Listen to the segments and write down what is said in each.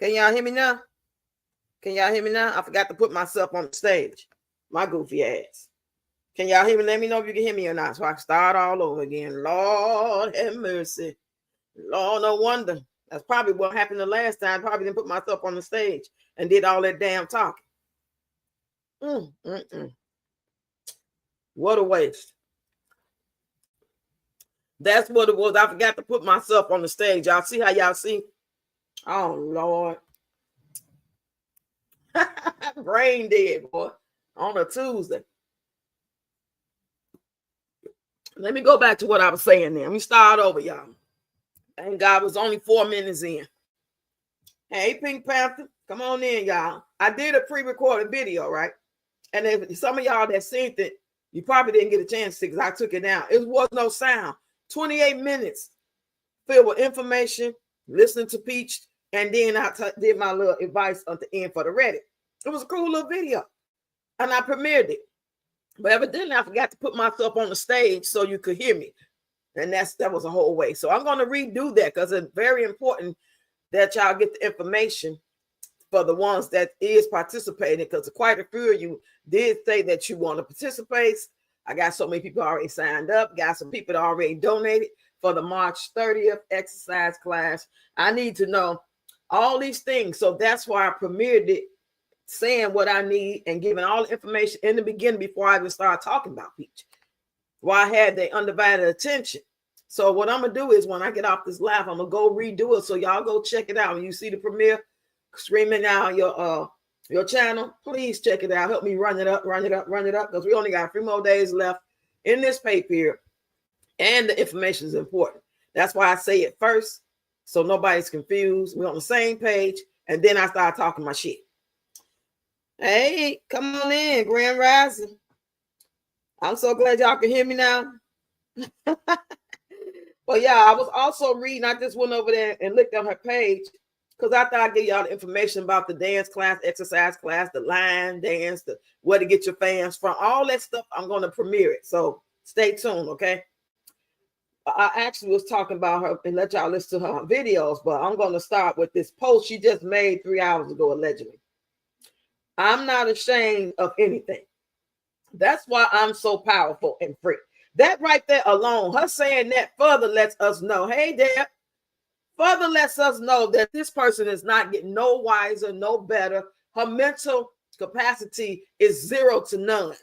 Can y'all hear me now? Can y'all hear me now? I forgot to put myself on the stage. My goofy ass. Can y'all hear me? Let me know if you can hear me or not so I can start all over again. Lord have mercy. Lord, no wonder. That's probably what happened the last time. Probably didn't put myself on the stage and did all that damn talking. What a waste. That's what it was. I forgot to put myself on the stage. Y'all see how y'all see? Oh, Lord. Brain dead, boy, on a Tuesday. Let me go back to what I was saying there. Let me start over, y'all. Thank God it was only 4 minutes in. Hey, Pink Panther, come on in, y'all. I did a pre-recorded video, right? And if some of y'all that seen it, you probably didn't get a chance to because I took it down. It was no sound. 28 minutes filled with information, listening to Peach, and then I did my little advice at the end for the Reddit. It was a cool little video, and I premiered it. But evidently, I forgot to put myself on the stage so you could hear me, and that was a whole way. So I'm going to redo that because it's very important that y'all get the information for the ones that is participating, because quite a few of you did say that you want to participate. I got so many people already signed up. Got some people that already donated for the March 30th exercise class. I need to know all these things. So that's why I premiered it, saying what I need and giving all the information in the beginning before I even start talking about Peach. Why I had their undivided attention. So what I'm going to do is when I get off this live, I'm going to go redo it. So y'all go check it out. When you see the premiere screaming out your channel, please check it out. Help me run it up, because we only got 3 more days left in this pay period, and the information is important. That's why I say it first, so nobody's confused. We're on the same page, and then I start talking my shit. Hey, come on in, Grand Rising. I'm so glad y'all can hear me now. Well, yeah, I was also reading. I just went over there and looked on her page, because I thought I'd give y'all the information about the dance class, exercise class, the line dance, where to get your fans from, all that stuff. I'm going to premiere it. So stay tuned, okay? I actually was talking about her and let y'all listen to her videos, but I'm going to start with this post she just made 3 hours ago, allegedly. I'm not ashamed of anything. That's why I'm so powerful and free. That right there alone, her saying that further lets us know, hey, Dad, further lets us know that this person is not getting no wiser, no better. Her mental capacity is 0 to none.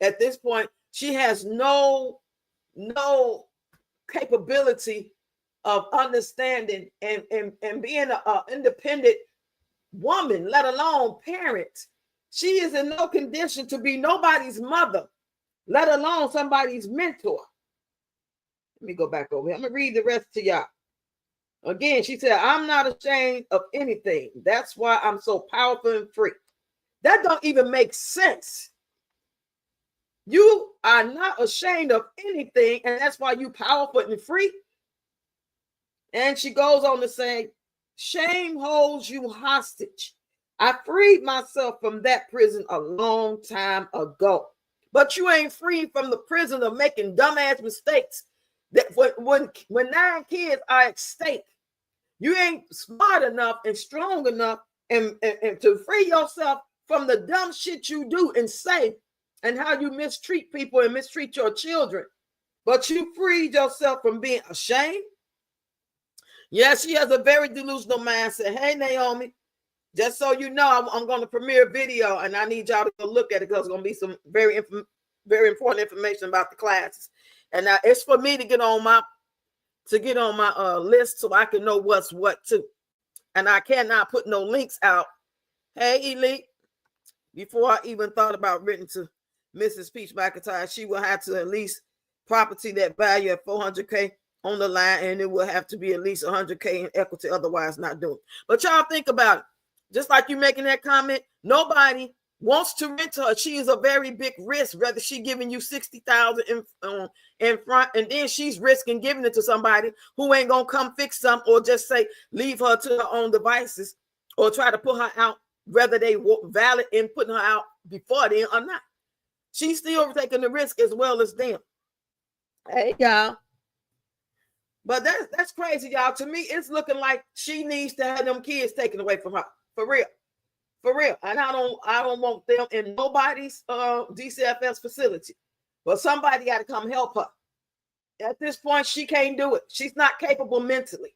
At this point, she has no capability of understanding and being an independent woman, let alone parent. She is in no condition to be nobody's mother, let alone somebody's mentor. Let me go back over here. I'm going to read the rest to y'all. Again, she said, I'm not ashamed of anything. That's why I'm so powerful and free. That don't even make sense. You are not ashamed of anything, and that's why you powerful and free. And she goes on to say, shame holds you hostage. I freed myself from that prison a long time ago. But you ain't free from the prison of making dumbass mistakes. That when 9 kids are at stake, you ain't smart enough and strong enough and to free yourself from the dumb shit you do and say, and how you mistreat people and mistreat your children. But you freed yourself from being ashamed. Yes, she has a very delusional mindset. Hey, Naomi, just so you know, I'm going to premiere a video, and I need y'all to go look at it, because it's going to be some very important information about the classes. And it's for me to get on my list so I can know what's what too. And I cannot put no links out. Hey, Elite, before I even thought about written to Mrs. Peach McIntyre, she will have to at least property that value at $400K on the line, and it will have to be at least $100K in equity, otherwise not doing it. But y'all think about it. Just like you making that comment, nobody wants to rent her. She is a very big risk, whether she giving you $60,000 in front, and then she's risking giving it to somebody who ain't gonna come fix something, or just say leave her to her own devices, or try to put her out, whether they valid in putting her out before then or not. She's still taking the risk as well as them. Hey, y'all. But that's crazy, y'all. To me, it's looking like she needs to have them kids taken away from her. For real. For real. And I don't want them in nobody's DCFS facility. But somebody got to come help her. At this point, she can't do it. She's not capable mentally.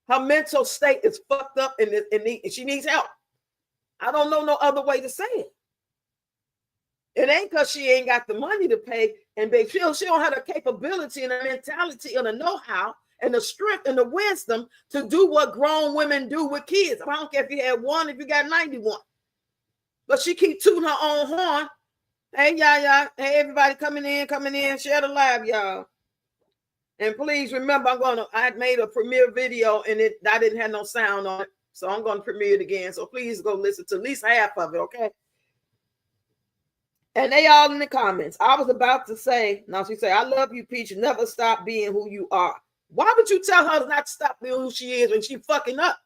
Her mental state is fucked up and she needs help. I don't know no other way to say it. It ain't because she ain't got the money to pay, and she don't have the capability and the mentality and the know-how and the strength and the wisdom to do what grown women do with kids. I don't care if you had one, if you got 91. But she keep tooting her own horn. Hey, y'all. Hey, everybody coming in. Share the live, y'all. And please remember, I made a premiere video and I didn't have no sound on it. So I'm going to premiere it again. So please go listen to at least half of it, okay? And they all in the comments. I was about to say, now she said, I love you, Peach. Never stop being who you are. Why would you tell her not to stop being who she is when she fucking up?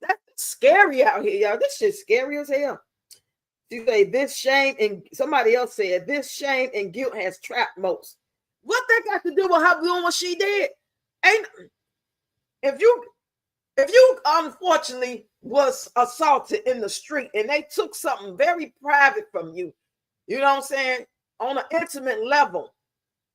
That's scary out here, y'all. This shit's scary as hell. She said, this shame, and somebody else said, this shame and guilt has trapped most. What that got to do with her doing what she did? Ain't if you unfortunately was assaulted in the street and they took something very private from you, you know what I'm saying, on an intimate level,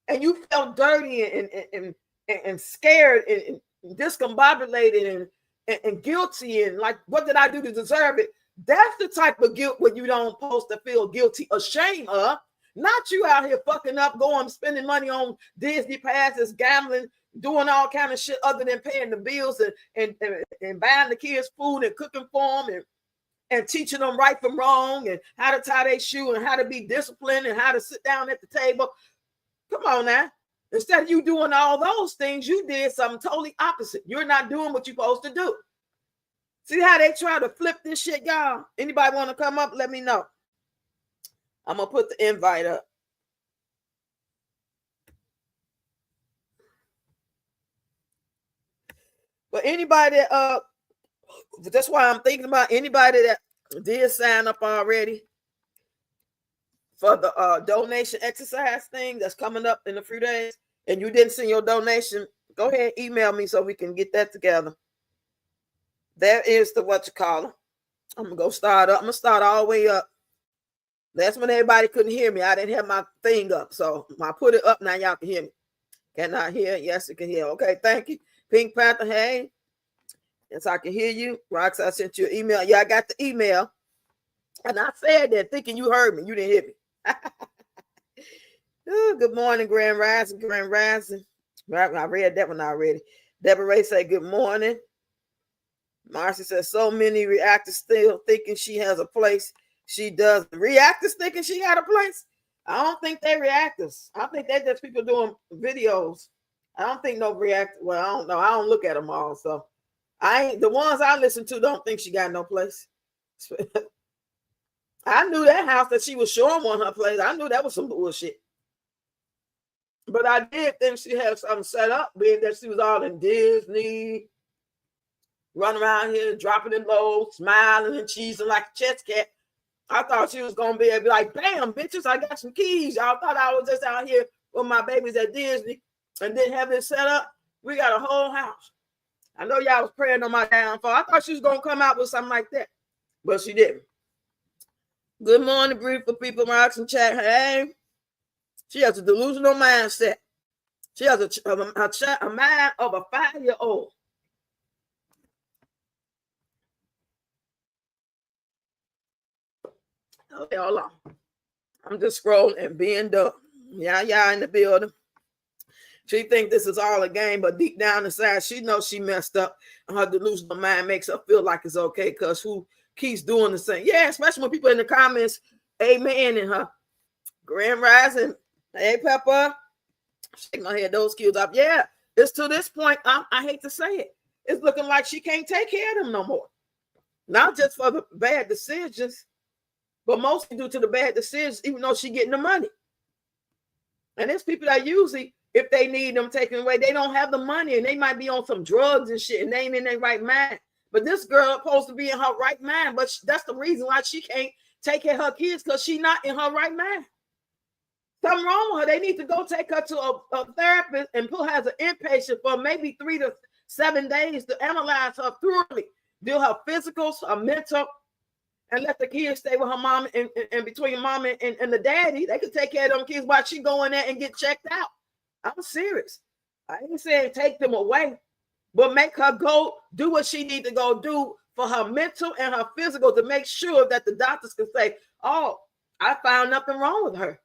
and you felt dirty and scared and discombobulated and guilty and like, what did I do to deserve it? That's the type of guilt where you don't supposed to feel guilty, ashamed of. Not you out here fucking up, going spending money on Disney passes, gambling, doing all kind of shit other than paying the bills and buying the kids food and cooking for them and teaching them right from wrong and how to tie their shoe and how to be disciplined and how to sit down at the table. Come on now. Instead of you doing all those things, you did something totally opposite. You're not doing what you're supposed to do. See how they try to flip this shit, y'all? Anybody want to come up? Let me know. I'm going to put the invite up. But anybody that, that's why I'm thinking about anybody that did sign up already for the donation exercise thing that's coming up in a few days, and you didn't send your donation, go ahead and email me so we can get that together. There is the what you call it. I'm going to go start up. I'm going to start all the way up. That's when everybody couldn't hear me. I didn't have my thing up. So I put it up now. Y'all can hear me. Cannot hear? Yes, you can hear. Okay, thank you. Pink Panther, hey. Yes, I can hear you. Rox, I sent you an email. Yeah, I got the email. And I said that thinking you heard me. You didn't hear me. Ooh, good morning, Grand Rising. Grand Rising. I read that one already. Deborah Ray said, good morning. Marcy says, so many reactors still thinking she has a place. She does. Reactors thinking she got a place? I don't think they're reactors. I think they're just people doing videos. I don't think no react. Well, I don't know. I don't look at them all. So the ones I listen to don't think she got no place. I knew that house that she was showing on her place. I knew that was some bullshit. But I did think she had something set up, being that she was all in Disney, running around here, dropping it low, smiling and cheesing like a chess cat. I thought she was going to be able to be like, bam, bitches, I got some keys. Y'all thought I was just out here with my babies at Disney and didn't have it set up. We got a whole house. I know y'all was praying on my downfall. I thought she was going to come out with something like that, but she didn't. Good morning, beautiful people. Rocks and chat. Hey, she has a delusional mindset. She has a mind of a 5-year-old. Okay, hold on. I'm just scrolling and being dumb. Yeah, in the building. She thinks this is all a game, but deep down inside, she knows she messed up. And her delusional mind makes her feel like it's okay because who keeps doing the same? Yeah, especially when people in the comments, amen in her. Grand Rising. Hey, Pepper. Shake my head, those skills up. Yeah, it's to this point, I hate to say it. It's looking like she can't take care of them no more. Not just for the bad decisions, but mostly due to the bad decisions, even though she's getting the money. And there's people that usually, if they need them taken away, they don't have the money and they might be on some drugs and shit and they ain't in their right mind. But this girl supposed to be in her right mind, but that's the reason why she can't take care of her kids, because she's not in her right mind. Something wrong with her. They need to go take her to a therapist and put her as an inpatient for maybe 3 to 7 days to analyze her thoroughly, do her physicals, her mental, and let the kids stay with her mom and between mom and the daddy. They can take care of them kids while she go in there and get checked out. I'm serious. I ain't saying take them away, but make her go do what she need to go do for her mental and her physical to make sure that the doctors can say, oh, I found nothing wrong with her.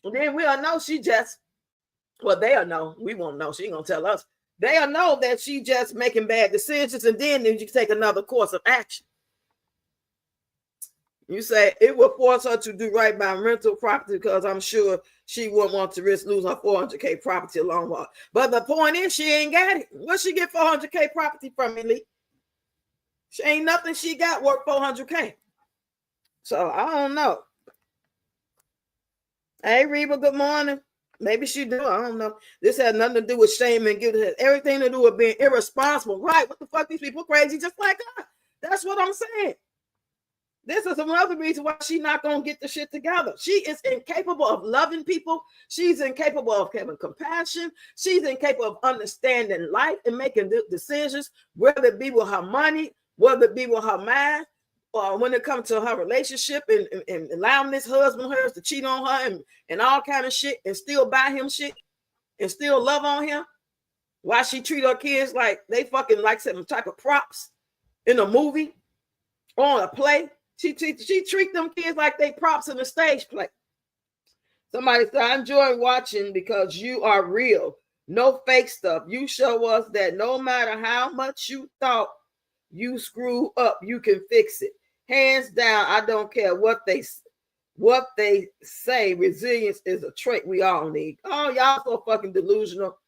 And then we'll know she just, well, they'll know. We won't know. She ain't gonna tell us. They'll know that she just making bad decisions, and then you take another course of action. You say it will force her to do right by rental property because I'm sure she wouldn't want to risk losing her 400K property along with her. But the point is, she ain't got it. Where she get 400K property from, Elite? She ain't nothing she got worth 400K. So I don't know. Hey, Reba, good morning. Maybe she do. I don't know. This has nothing to do with shame and guilt. It has everything to do with being irresponsible. Right? What the fuck? These people crazy just like her. That's what I'm saying. This is another reason why she's not going to get the shit together. She is incapable of loving people. She's incapable of having compassion. She's incapable of understanding life and making decisions, whether it be with her money, whether it be with her mind, or when it comes to her relationship and allowing this husband of hers to cheat on her and all kind of shit and still buy him shit and still love on him. Why she treat her kids like they fucking like some type of props in a movie or on a play. She treat them kids like they props in a stage play. Somebody said, I enjoy watching because you are real. No fake stuff. You show us that no matter how much you thought you screw up, you can fix it. Hands down, I don't care what they say. Resilience is a trait we all need. Oh, y'all so fucking delusional.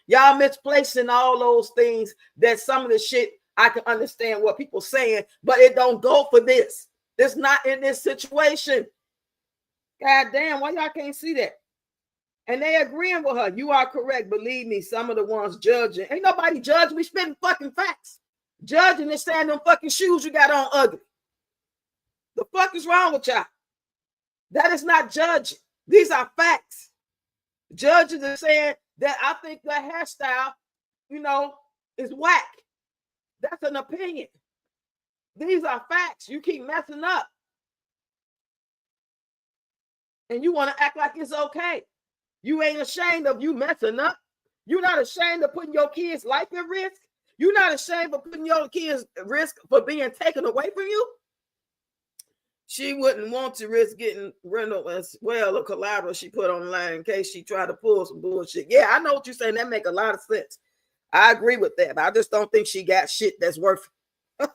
Y'all misplacing all those things that some of the shit I can understand what people saying, but it don't go for this. It's not in this situation. God damn, why y'all can't see that? And they agreeing with her. You are correct. Believe me, some of the ones judging. Ain't nobody judging. We spitting fucking facts. Judging and saying them fucking shoes you got on ugly. The fuck is wrong with y'all? That is not judging. These are facts. Judges are saying that I think that hairstyle, is whack. That's an opinion. These are facts. You keep messing up. And you want to act like it's okay. You ain't ashamed of you messing up. You're not ashamed of putting your kids' life at risk. You're not ashamed of putting your kids at risk for being taken away from you. She wouldn't want to risk getting rental as well or collateral she put online in case she tried to pull some bullshit. Yeah, I know what you're saying. That make a lot of sense. I agree with that, but I just don't think she got shit that's worth it.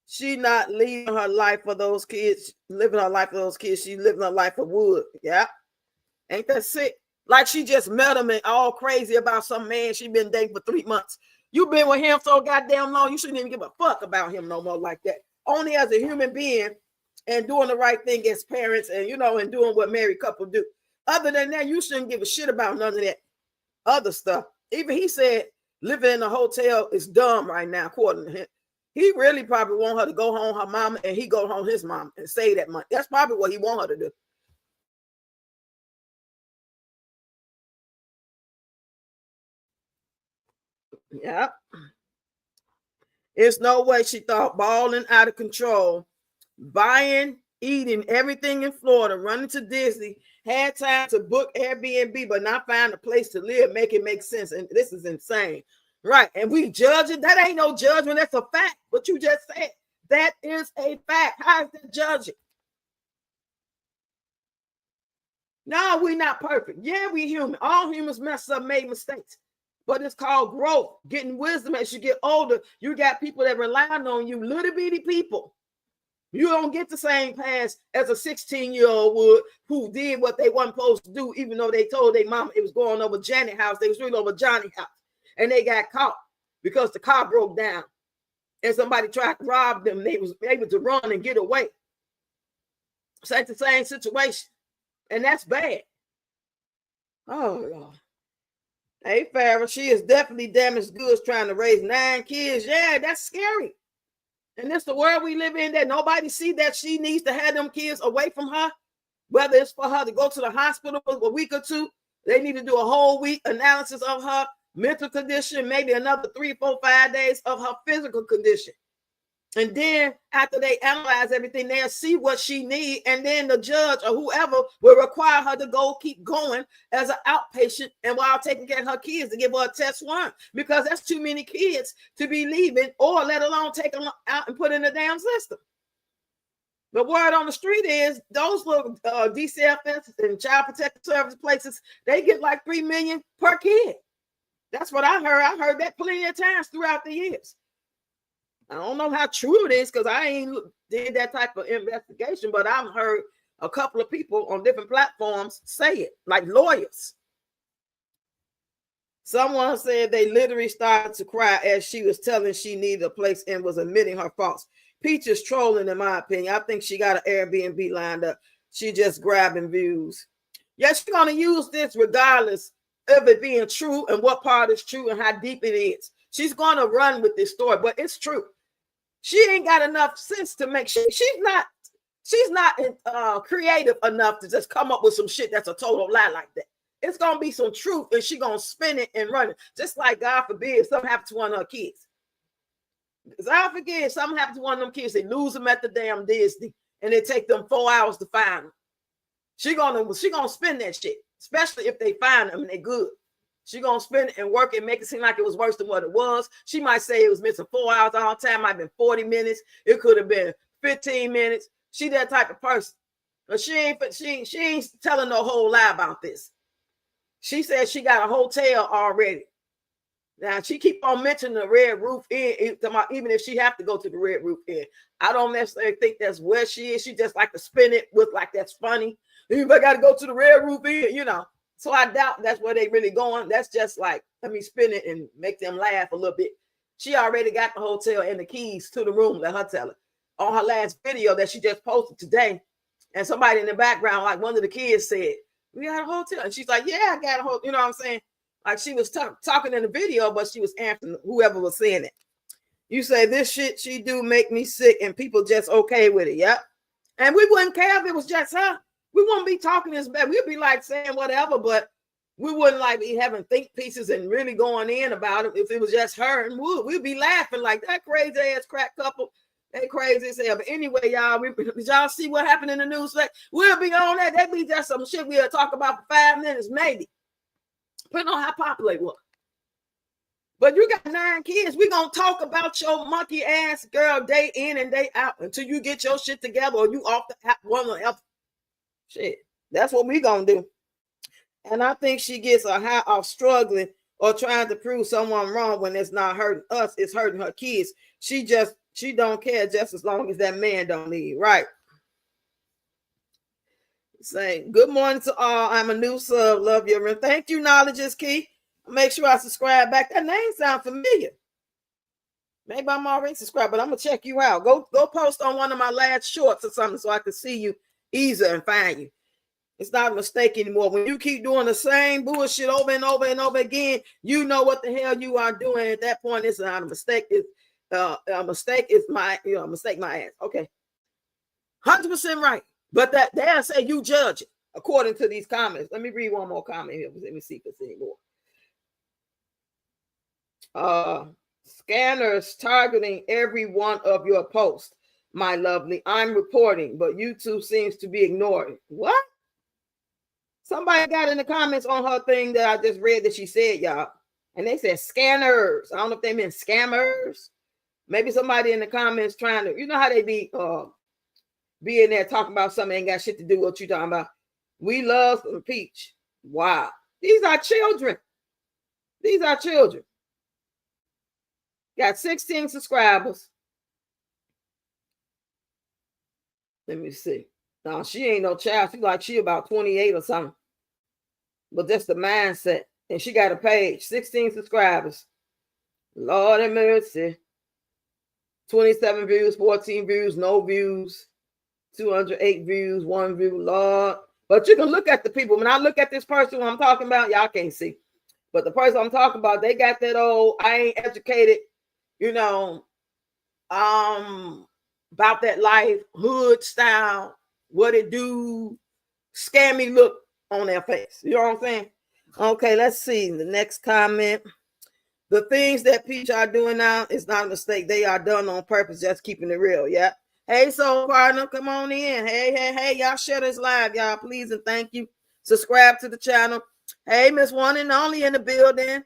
She not living her life for those kids, living her life for those kids. She living her life for Wood. Yeah. Ain't that sick? Like she just met him and all crazy about some man she been dating for 3 months. You been with him so goddamn long, you shouldn't even give a fuck about him no more like that. Only as a human being and doing the right thing as parents and, and doing what married couple do. Other than that, you shouldn't give a shit about none of that other stuff. Even he said living in a hotel is dumb right now, according to him. He really probably want her to go home her mama and he go home his mom and save that money. That's probably what he want her to do. Yeah. It's no way she thought balling out of control, buying, eating everything in Florida, running to Disney, had time to book Airbnb, but not find a place to live, make it make sense. And this is insane. Right. And we judging. That ain't no judgment. That's a fact. What you just said. That is a fact. How is that judging? No, we're not perfect. Yeah, we human. All humans mess up, made mistakes. But it's called growth, getting wisdom as you get older. You got people that rely on you, little bitty people. You don't get the same pass as a 16-year-old would who did what they weren't supposed to do, even though they told their mama it was going over Janet's house. They was really over Johnny's house. And they got caught because the car broke down and somebody tried to rob them. They was able to run and get away. It's like the same situation. And that's bad. Oh, Lord. Hey, Farrah, she is definitely damaged goods trying to raise 9 kids. Yeah, that's scary. And it's the world we live in that nobody see that she needs to have them kids away from her, whether it's for her to go to the hospital for a week or two. They need to do a whole week analysis of her mental condition, maybe another 3, 4, 5 days of her physical condition. And then after they analyze everything, they'll see what she needs. And then the judge or whoever will require her to keep going as an outpatient and while taking care of her kids to give her a test 1, because that's too many kids to be leaving, or let alone take them out and put in the damn system. The word on the street is those little DCFS and Child Protective Service places, they get like $3 million per kid. That's what I heard. I heard that plenty of times throughout the years. I don't know how true it is because I ain't did that type of investigation, but I've heard a couple of people on different platforms say it, like lawyers. Someone said they literally started to cry as she was telling she needed a place and was admitting her faults. Peach is trolling, in my opinion. I think she got an Airbnb lined up. She just grabbing views. Yes, she's going to use this regardless of it being true and what part is true and how deep it is. She's going to run with this story, but it's true. She ain't got enough sense to make sure she's not creative enough to just come up with some shit that's a total lie like that. It's going to be some truth, and she's going to spin it and run it. Just like, God forbid, something happened to one of her kids. God forbid, something happened to one of them kids. They lose them at the damn Disney, and it take them 4 hours to find them. She gonna spin that shit, especially if they find them and they're good. She gonna spin it and work and make it seem like it was worse than what it was. She might say it was missing 4 hours all the time. Might have been 40 minutes. It could have been 15 minutes. She that type of person. But she ain't telling no whole lie about this. She said she got a hotel already. Now she keep on mentioning the Red Roof Inn, even if she have to go to the Red Roof Inn. I don't necessarily think that's where she is. She just like to spin it with like that's funny. You got to go to the Red Roof Inn, you know. So I doubt that's where they really going. That's just like, let me spin it and make them laugh a little bit. She already got the hotel and the keys to the room, let her tell it. On her last video that she just posted today, and somebody in the background, like one of the kids said, we got a hotel. And she's like, yeah, I got a hotel. You know what I'm saying? Like she was talking in the video, but she was answering whoever was saying it. You say this shit she do make me sick and people just okay with it. Yep. And we wouldn't care if it was just her. We wouldn't be talking this bad. We'd be like saying whatever, but we wouldn't like be having think pieces and really going in about it if it was just her. And we'd be laughing like that crazy ass crack couple. They crazy as hell. But anyway, y'all, did y'all see what happened in the news? We'll be on that. That be just some shit we'll talk about for 5 minutes, maybe. Depending on how popular it was. But you got 9 kids. We're going to talk about your monkey ass girl day in and day out until you get your shit together or you off the one or the other. Shit. That's what we going to do. And I think she gets a high off struggling or trying to prove someone wrong when it's not hurting us. It's hurting her kids. She don't care just as long as that man don't leave. Right. Saying good morning to all. I'm a new sub. Love your room. Thank you, Knowledge is Key. Make sure I subscribe back. That name sounds familiar. Maybe I'm already subscribed, but I'm gonna check you out. Go post on one of my last shorts or something so I can see you easier and find you. It's not a mistake anymore. When you keep doing the same bullshit over and over and over again, you know what the hell you are doing. At that point, it's not a mistake. It's a mistake is my mistake my ass. Okay, 100% right. But that they'll say you judge it according to these comments. Let me read one more comment here. Let me see if it's any more. Scanners targeting every one of your posts, my lovely. I'm reporting, but YouTube seems to be ignoring. What? Somebody got in the comments on her thing that I just read that she said, y'all. And they said scanners. I don't know if they meant scammers. Maybe somebody in the comments trying to, you know how they be in there talking about something ain't got shit to do with what you talking about. We love some Peach. Wow. These are children. These are children. Got 16 subscribers. Let me see. No, she ain't no child. She about 28 or something. But that's the mindset. And she got a page. 16 subscribers. Lord have mercy. 27 views, 14 views, no views. 208 views, 1 view, Lord. But you can look at the people. When I look at this person who I'm talking about, y'all can't see. But the person I'm talking about, they got that old, I ain't educated, you know, about that life, hood style, what it do, scammy look on their face. You know what I'm saying? Okay, let's see the next comment. The things that Peach are doing now is not a mistake. They are done on purpose, just keeping it real. Yeah. Hey, soul partner, come on in. Hey, y'all share this live, y'all, please and thank you. Subscribe to the channel. Hey, Miss One and Only in the building.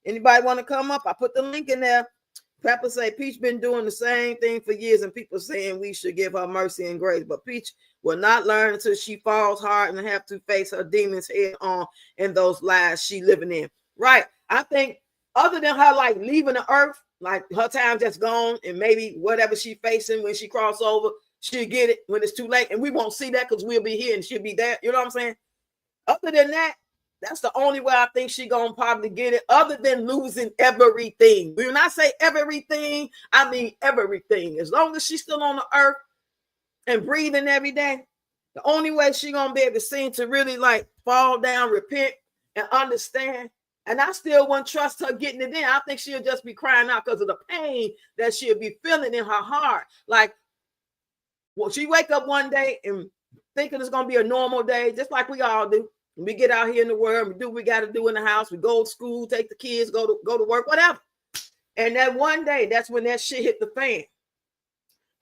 Anybody want to come up? I put the link in there. Pepper say Peach been doing the same thing for years, and people saying we should give her mercy and grace. But Peach will not learn until she falls hard and have to face her demons head on in those lies she living in. Right. I think other than her like leaving the earth, like her time just gone, and maybe whatever she facing when she cross over, she'll get it when it's too late. And we won't see that because we'll be here and she'll be there. You know what I'm saying? Other than that, that's the only way I think she gonna probably get it, other than losing everything. When I say everything, I mean everything. As long as she's still on the earth and breathing every day, the only way she gonna be able to seem to really like fall down, repent, and understand. And I still wouldn't trust her getting it in. I think she'll just be crying out because of the pain that she'll be feeling in her heart. Like, well, she wake up one day and thinking it's gonna be a normal day, just like we all do. We get out here in the world, we do what we got to do in the house. We go to school, take the kids, go to work, whatever. And that one day, that's when that shit hit the fan.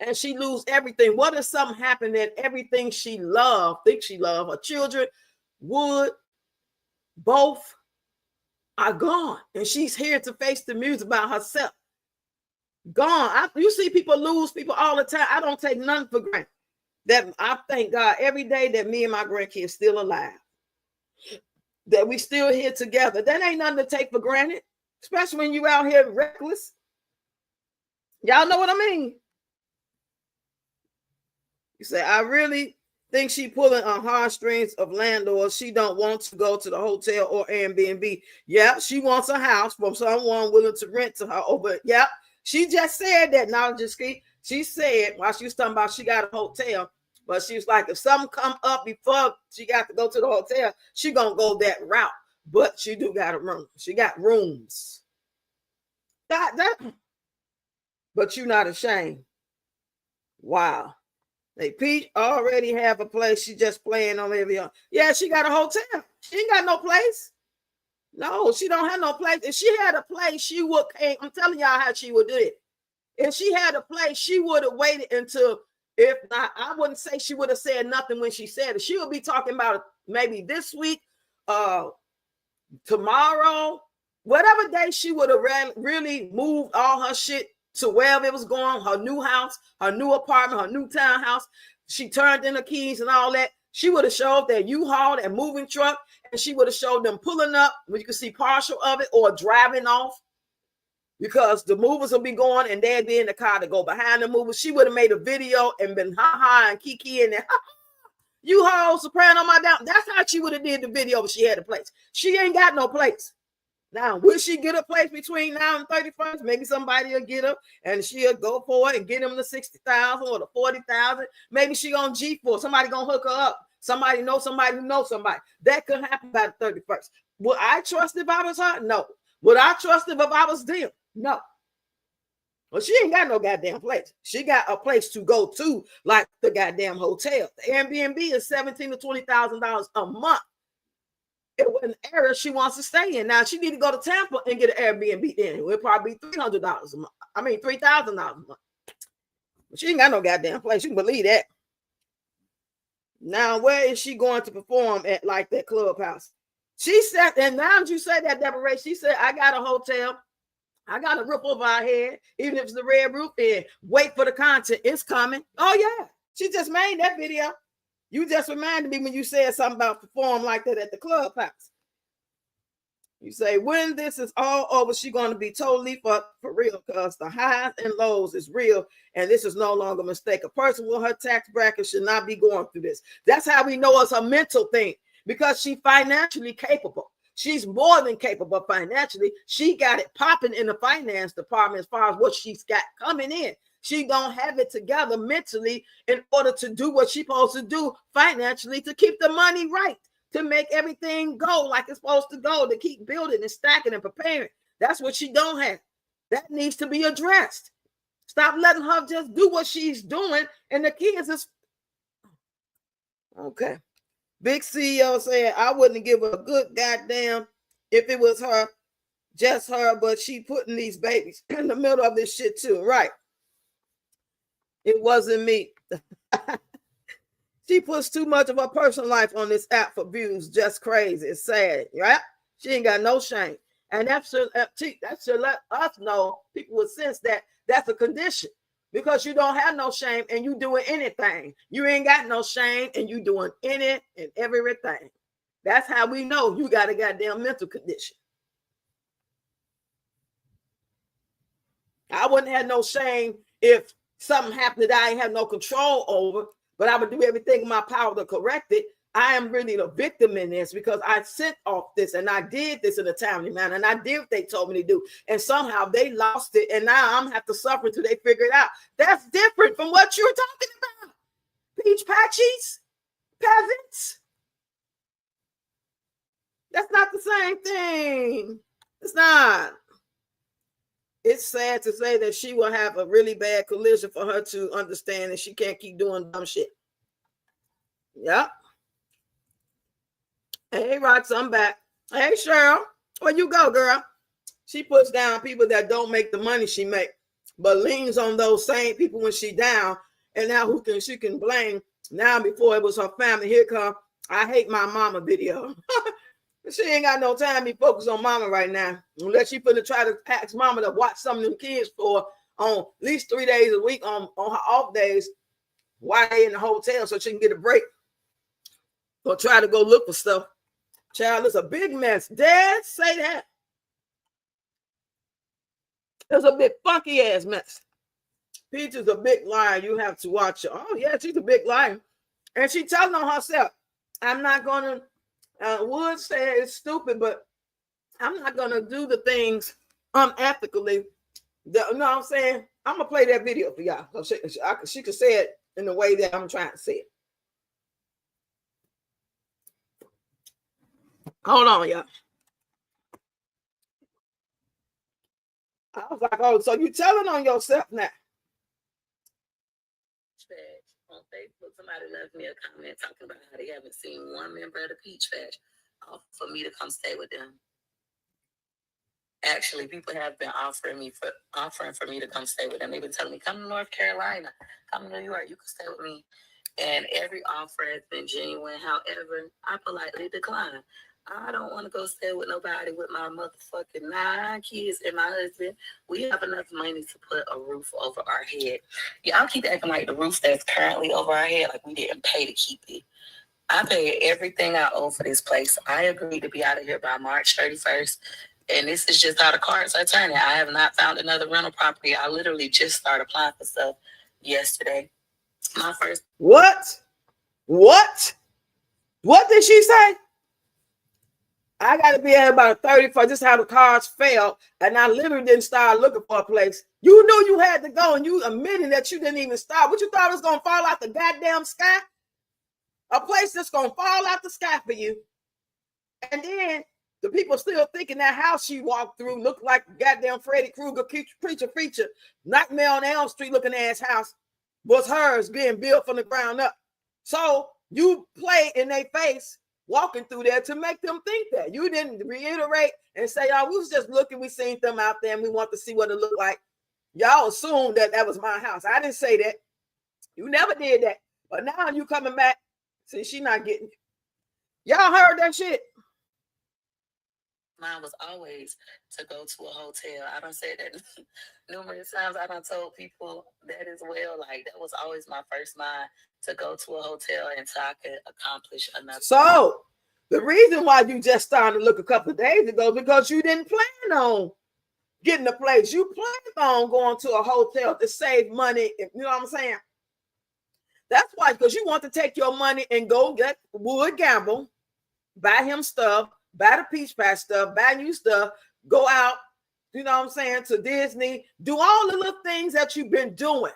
And she lose everything. What if something happened that everything she loved, her children, would, both are gone. And she's here to face the music about herself. Gone. You see people lose people all the time. I don't take none for granted. That I thank God every day that me and my grandkids still alive. That we still here together. That ain't nothing to take for granted, especially when you out here reckless. Y'all know what I mean? You say, I really think she pulling on heartstrings of landlords. She don't want to go to the hotel or Airbnb. Yeah, she wants a house from someone willing to rent to her. Oh, but yeah, she just said that. Now, she said while she was talking about she got a hotel. But she was like, if something come up before she got to go to the hotel, she gonna go that route. But she do got a room. She got rooms. But you're not ashamed. Wow. Hey, Peach already have a place. She just playing on every other. Yeah, she got a hotel. She ain't got no place. No, she don't have no place. If she had a place, she would. I'm telling y'all how she would do it. If she had a place, she would have waited until. If not, I wouldn't say she would have said nothing when she said it. She would be talking about it maybe this week, tomorrow, whatever day she would have really moved all her shit to wherever it was going, her new house, her new apartment, her new townhouse. She turned in the keys and all that. She would have showed that U-Haul and moving truck, and she would have showed them pulling up, where you can see partial of it, or driving off. Because the movers will be going and they'd be in the car to go behind the movers. She would have made a video and been ha and kiki and then U-Haul, soprano, my down. That's how she would have did the video if she had a place. She ain't got no place. Now, will she get a place between now and 31st? Maybe somebody will get her and she'll go for it and get them the 60,000 or the 40,000. Maybe she gonna G4. Somebody gonna hook her up. Somebody know somebody who knows somebody. That could happen by the 31st. Would I trust if I was her? No. Would I trust if I was them? No. Well, she ain't got no goddamn place. She got a place to go to, like the goddamn hotel. The Airbnb is $17,000 to $20,000 a month. It was an area she wants to stay in. Now she need to go to Tampa and get an Airbnb in. It would probably be $300 a month. I mean $3,000 a month. But she ain't got no goddamn place. You can believe that. Now, where is she going to perform at, like that clubhouse? She said, and now that you say that, Deborah Ray, she said, I got a hotel. I got a roof over our head, even if it's the red roof, and wait for the content. It's coming. Oh, yeah. She just made that video. You just reminded me when you said something about perform like that at the clubhouse. You say, when this is all over, she's going to be totally for real, because the highs and lows is real, and this is no longer a mistake. A person with her tax bracket should not be going through this. That's how we know it's a mental thing, because she's financially capable. She's more than capable financially. She got it popping in the finance department as far as what she's got coming in. She don't have it together mentally in order to do what she's supposed to do financially, to keep the money right, to make everything go like it's supposed to go, to keep building and stacking and preparing. That's what she don't have. That needs to be addressed. Stop letting her just do what she's doing. And the kids is okay. Big CEO said, I wouldn't give a good goddamn if it was her, just her, but she putting these babies in the middle of this shit too. Right. It wasn't me. She puts too much of her personal life on this app for views. Just crazy. It's sad. Right? She ain't got no shame. And that should let us know, people with sense, that that's a condition. Because you don't have no shame and you doing anything. You ain't got no shame and you doing any and everything. That's how we know you got a goddamn mental condition. I wouldn't have no shame if something happened that I ain't have no control over, but I would do everything in my power to correct it. I am really the victim in this because I sent off this and I did this in a timely manner and I did what they told me to do. And somehow they lost it and now I'm have to suffer until they figure it out. That's different from what you're talking about. Peach patchies, peasants. That's not the same thing. It's not. It's sad to say that she will have a really bad collision for her to understand that she can't keep doing dumb shit. Yep. Hey, Rox, I'm back. Hey, Cheryl, where you go, girl? She puts down people that don't make the money she make, but leans on those same people when she down. And now she can blame? Now before it was her family. Here come I hate my mama video. She ain't got no time to be focused on mama right now. Unless she finna try to ask mama to watch some of them kids for on at least 3 days a week on her off days while they in the hotel so she can get a break. Or try to go look for stuff. Child, it's a big mess. Dad, say that. It's a big funky ass mess. Peach is a big liar. You have to watch her. Oh, yeah, she's a big liar. And she telling on herself, I'm not going to, Wood said it's stupid, but I'm not going to do the things unethically. You know what I'm saying? I'm going to play that video for y'all. So she could say it in the way that I'm trying to say it. Hold on, y'all. I was like, oh, so you telling on yourself now. On Facebook, somebody left me a comment talking about how they haven't seen one member of the Peach Fest for me to come stay with them. Actually, people have been offering for me to come stay with them. They've been telling me, come to North Carolina, come to New York, you can stay with me. And every offer has been genuine. However, I politely decline. I don't want to go stay with nobody with my motherfucking 9 kids and my husband. We have enough money to put a roof over our head. Y'all keep acting like the roof that's currently over our head, like we didn't pay to keep it. I paid everything I owe for this place. I agreed to be out of here by March 31st. And this is just how the cards are turning. I have not found another rental property. I literally just started applying for stuff yesterday. My first. What did she say? I got to be at about 31st. This is how the cards fell. And I literally didn't start looking for a place. You knew you had to go and you admitted that you didn't even start. What you thought was going to fall out the goddamn sky? A place that's going to fall out the sky for you. And then the people still thinking that house she walked through looked like goddamn Freddy Krueger preacher, Nightmare on Elm Street looking ass house was hers being built from the ground up. So you play in their face walking through there to make them think that. You didn't reiterate and say, oh, we was just looking, we seen them out there and we want to see what it looked like. Y'all assumed that was my house. I didn't say that. You never did that. But now you coming back. See, she not getting it. Y'all heard that shit? Mine was always to go to a hotel. I done said that numerous times. I done told people that as well. Like, that was always my first mind, to go to a hotel until I could accomplish another. So the reason why you just started to look a couple of days ago, because you didn't plan on getting a place. You planned on going to a hotel to save money. You know what I'm saying? That's why, because you want to take your money and go get Wood gamble, buy him stuff, buy the Peach Patch stuff, buy new stuff, go out, you know what I'm saying, to Disney, do all the little things that you've been doing.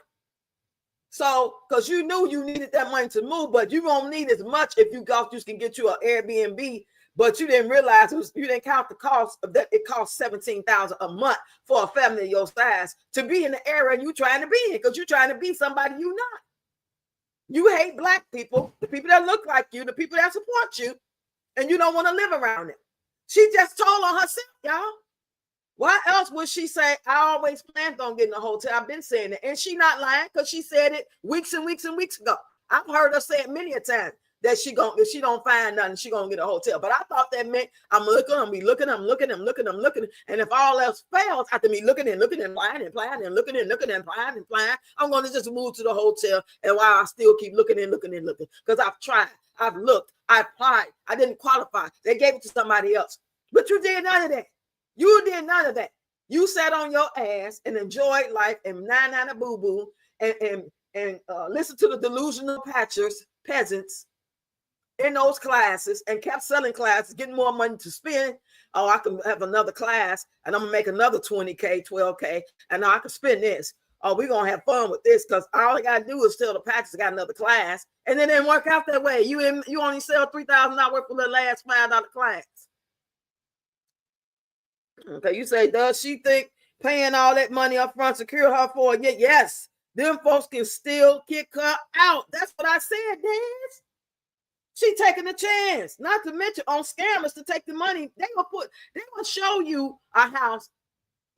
So, because you knew you needed that money to move, but you won't need as much if you can get you an Airbnb but you didn't realize you didn't count the cost of that. It costs $17,000 a month for a family of your size to be in the area you trying to be in, because you're trying to be somebody you're not. You hate black people, the people that look like you, the people that support you, and you don't want to live around them. She just told on herself, y'all. Why else would she say, I always planned on getting a hotel? I've been saying it. And she not lying, because she said it weeks and weeks and weeks ago. I've heard her say it many a time that if she don't find nothing, she gonna get a hotel. But I thought that meant I'm looking. And if all else fails, after me looking and planning, I'm gonna just move to the hotel. And while I still keep looking, because I've tried, I've looked, I applied, I didn't qualify. They gave it to somebody else. But you did none of that. You did none of that. You sat on your ass and enjoyed life and nana boo boo and listen to the delusional peasants in those classes and kept selling classes, getting more money to spend. Oh, I can have another class and I'm gonna make another 20K, 12K, and I can spend this. Oh, we're gonna have fun with this, because all I gotta do is tell the package got another class, and then it didn't work out that way. You only sell $3,000 for the last $5 class. Okay, you say, does she think paying all that money up front secure her for a year? Yes, them folks can still kick her out. That's what I said, Dance. She taking a chance, not to mention on scammers to take the money. They will show you a house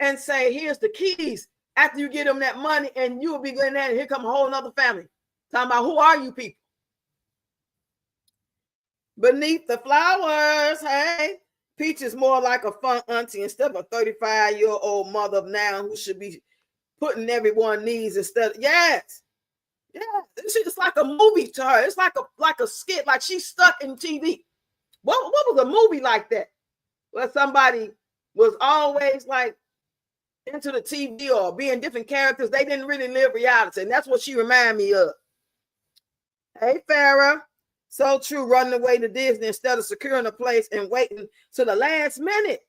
and say, here's the keys. After you get them that money, and you will be going there, and here come a whole nother family. Talking about, who are you people? Beneath the flowers, hey. Peach is more like a fun auntie instead of a 35-year-old mother of now who should be putting everyone's needs instead. Yes. Yeah. It's like a movie to her. It's like a skit, like she's stuck in TV. What was a movie like that? Where somebody was always like into the TV or being different characters. They didn't really live reality. And that's what she reminded me of. Hey, Farrah. So true, running away to Disney instead of securing a place and waiting to the last minute.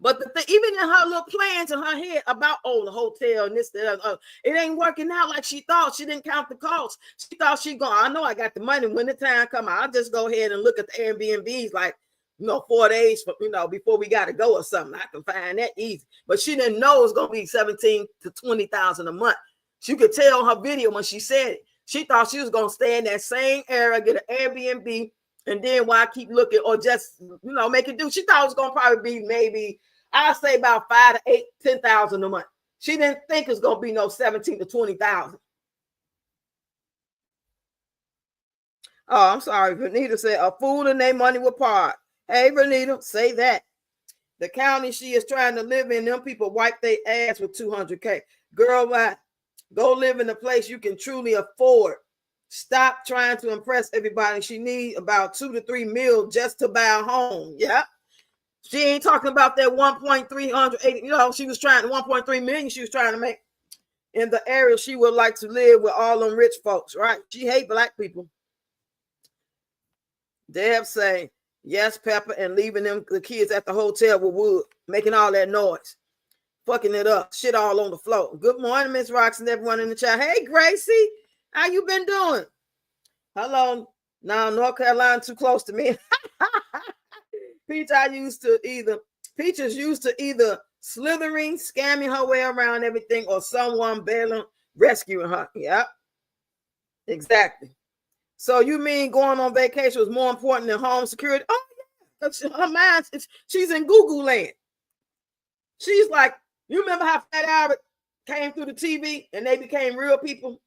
But even in her little plans in her head about, the hotel and this, that, it ain't working out like she thought. She didn't count the costs. She thought I know I got the money. When the time come, I'll just go ahead and look at the Airbnbs like, 4 days, before we got to go or something. I can find that easy. But she didn't know it was going to be $17,000 to $20,000 a month. She could tell on her video when she said it. She thought she was going to stay in that same area, get an Airbnb, and then while I keep looking, or just, make it do. She thought it was going to probably be maybe, I'd say about $5,000 to $8,000, $10,000 a month. She didn't think it was going to be no $17,000 to $20,000. Oh, I'm sorry. Vanita said, a fool and their money will part. Hey, Vanita, say that. The county she is trying to live in, them people wipe their ass with $200K. Girl, go live in a place you can truly afford. Stop trying to impress everybody. She needs about 2 to 3 mil just to buy a home. Yeah. She ain't talking about that 1.380. She was trying 1.3 million. She was trying to make in the area she would like to live with all them rich folks, right? She hate black people. Deb say, yes, Pepper, and leaving the kids at the hotel with Wood, making all that noise. Fucking it up, shit all on the floor. Good morning, Miss Rox and everyone in the chat. Hey, Gracie, how you been doing? Hello. Now, North Carolina too close to me. Peaches used to either slithering, scamming her way around everything, or someone bailing, rescuing her. Yep, exactly. So you mean going on vacation was more important than home security? Oh yeah, her mind. She's in Google land. She's like, you remember how Fat Albert came through the TV and they became real people?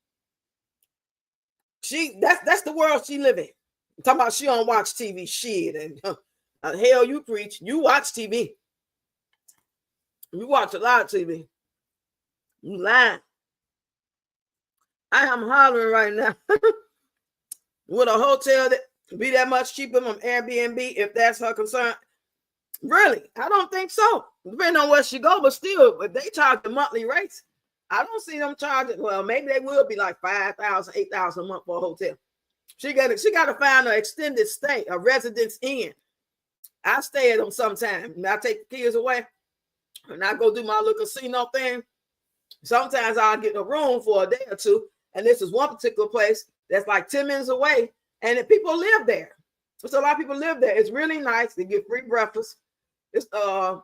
That's the world she live in. I'm talking about she don't watch TV shit. And hell, you preach. You watch TV. You watch a lot of TV. You lying. I am hollering right now. Would a hotel that be that much cheaper from Airbnb if that's her concern? Really? I don't think so. Depending on where she go, but still, if they charge the monthly rates, I don't see them charging. Well, maybe they will be like $5,000, $8,000 a month for a hotel. She got to find an extended stay, a residence inn. I stay at them sometime. I take the kids away and I go do my little casino thing. Sometimes I'll get a room for a day or two. And this is one particular place that's like 10 minutes away, and the people live there. So a lot of people live there. It's really nice. They get free breakfast. It's the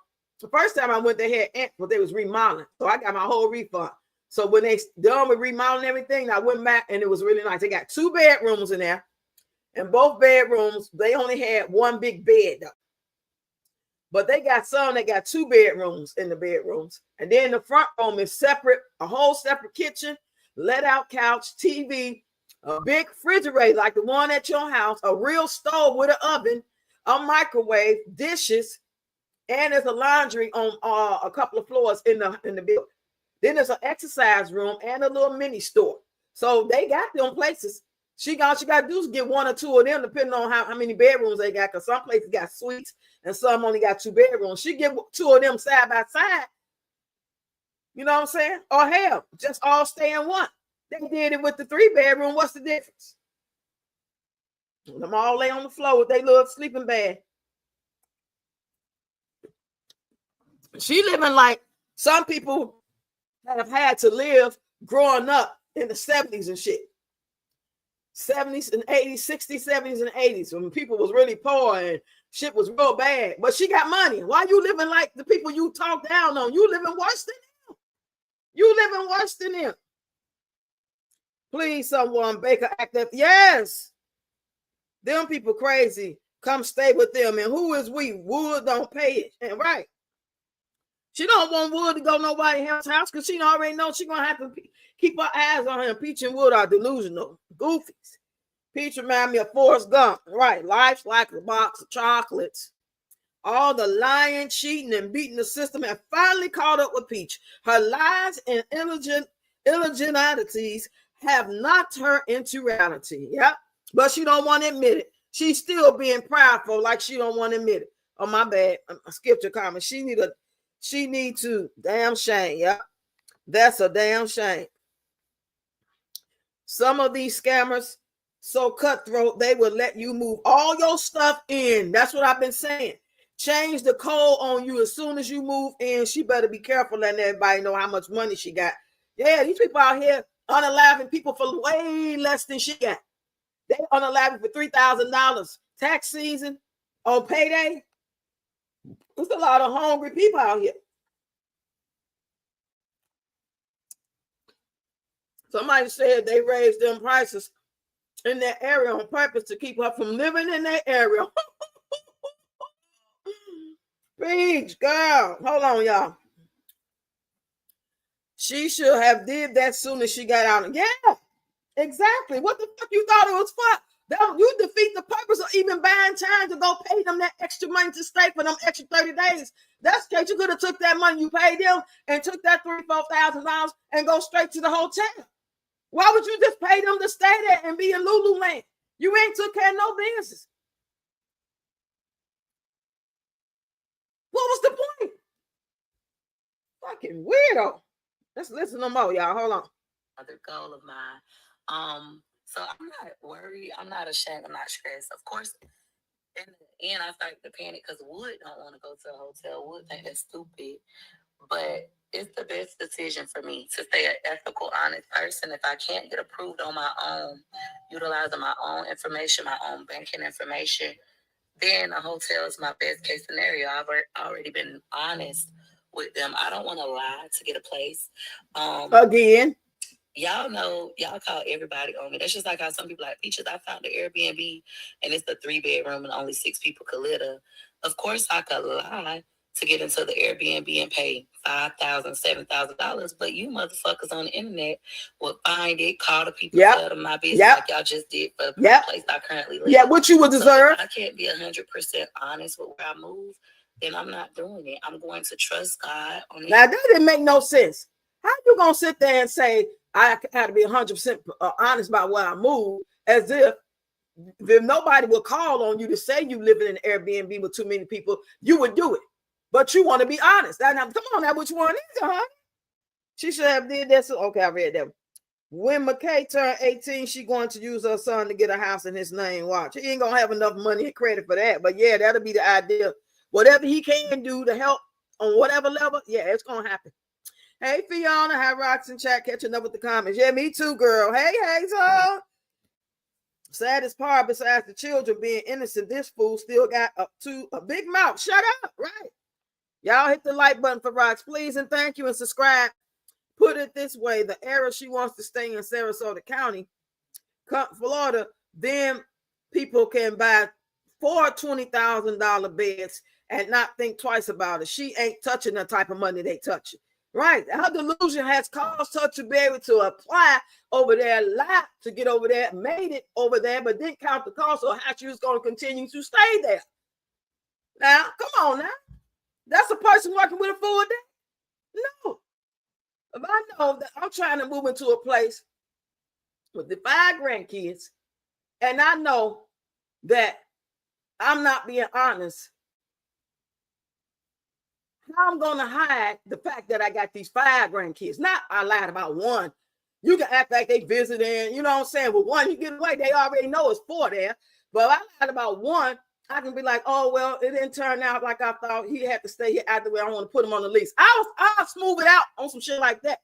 first time I went, they had ants, but they was remodeling. So I got my whole refund. So when they done with remodeling everything, I went back and it was really nice. They got 2 bedrooms in there. And both bedrooms, they only had one big bed though. But they got 2 bedrooms in the bedrooms. And then the front room is separate, a whole separate kitchen, let out couch, TV, a big refrigerator like the one at your house, a real stove with an oven, a microwave, dishes, and there's a laundry on a couple of floors in the building. Then there's an exercise room and a little mini store. So they got them places. She got to do is get 1 or 2 of them, depending on how many bedrooms they got, because some places got suites and some only got 2 bedrooms. She get 2 of them side by side. You know what I'm saying? Or hell, just all stay in one. They did it with the 3 bedroom. What's the difference? Them all lay on the floor with their little sleeping bag. She living like some people have had to live growing up in the 70s and shit. 70s and 80s, 60s, 70s, and 80s when people was really poor and shit was real bad. But she got money. Why you living like the people you talk down on? You living worse than them. You living worse than them. Please, someone, Baker act up. Yes. Them people crazy. Come stay with them. And who is we? Wood don't pay it. And right. She don't want Wood to go nobody else's house because she already knows she's going to have to keep her eyes on him. Peach and Wood are delusional. Goofies. Peach remind me of Forrest Gump. Right. Life's like a box of chocolates. All the lying, cheating, and beating the system have finally caught up with Peach. Her lies and illegalities have knocked her into reality. Yep. But she don't want to admit it. She's still being prideful like she don't want to admit it. Oh, my bad. I skipped your comment. She need to. Damn shame. Yep. That's a damn shame. Some of these scammers so cutthroat, they will let you move all your stuff in. That's what I've been saying. Change the code on you as soon as you move in. She better be careful letting everybody know how much money she got. Yeah, these people out here unaliving people for way less than she got. They unaliving for $3,000 tax season on payday. There's a lot of hungry people out here. Somebody said they raised them prices in that area on purpose to keep her from living in that area. Preach, girl. Hold on, y'all. She should have did that soon as she got out. Yeah, exactly. What the fuck you thought it was for? You defeat the purpose of even buying time to go pay them that extra money to stay for them extra 30 days. That's the case. You could have took that money you paid them and took that $3,000-$4,000 and go straight to the hotel. Why would you just pay them to stay there and be in Lululand? You ain't took care of no business. What was the point? Fucking weirdo. Let's listen to more, y'all. Hold on. Another goal of mine. So I'm not worried. I'm not ashamed. I'm not stressed. Of course, in the end, I started to panic because Wood don't want to go to a hotel. Wood think that's stupid. But it's the best decision for me to stay an ethical, honest person. If I can't get approved on my own, utilizing my own information, my own banking information, then a hotel is my best case scenario. I've already been honest with them. I don't want to lie to get a place. Again. Y'all know, y'all call everybody on me. That's just like how some people like, Peaches, I found the Airbnb and it's the 3-bedroom and only 6 people could live there. Of course, I could lie to get into the Airbnb and pay $5,000, $7,000, but you motherfuckers on the internet will find it, call the people, tell them my business like y'all just did for the place I currently live. Yeah, what you would deserve. So if I can't be 100% honest with where I move, then I'm not doing it. I'm going to trust God on it. Now, that didn't make no sense. How you going to sit there and say, I had to be 100% honest about where I move, as if nobody will call on you to say you live in an Airbnb with too many people, you would do it. But you want to be honest. Now, come on now, which one is it, huh? She should have did that. So, okay, I read that. When McKay turned 18, she going to use her son to get a house in his name. Watch. He ain't going to have enough money and credit for that. But yeah, that'll be the idea. Whatever he can do to help on whatever level, yeah, it's going to happen. Hey, Fiona, hi, Rocks in chat, catching up with the comments. Yeah, me too, girl. Hey, Hazel. Saddest part, besides the children being innocent, this fool still got up to a big mouth. Shut up, right? Y'all hit the like button for Rocks, please, and thank you, and subscribe. Put it this way, the era she wants to stay in Sarasota County, Florida, then people can buy 4 $20,000 beds and not think twice about it. She ain't touching the type of money they touch. Right. Her delusion has caused her to be able to apply over there a lot to get over there, made it over there, but didn't count the cost or how she was going to continue to stay there. Now, come on now. That's a person working with a full day? No. If I know that I'm trying to move into a place with the 5 grandkids, and I know that I'm not being honest, how I'm going to hide the fact that I got these 5 grandkids? Not I lied about 1. You can act like they visiting, you know what I'm saying? With 1, you get away. They already know it's 4 there. But if I lied about 1, I can be like, oh, well, it didn't turn out like I thought. He had to stay here out the way. I want to put him on the lease. I'll smooth it out on some shit like that.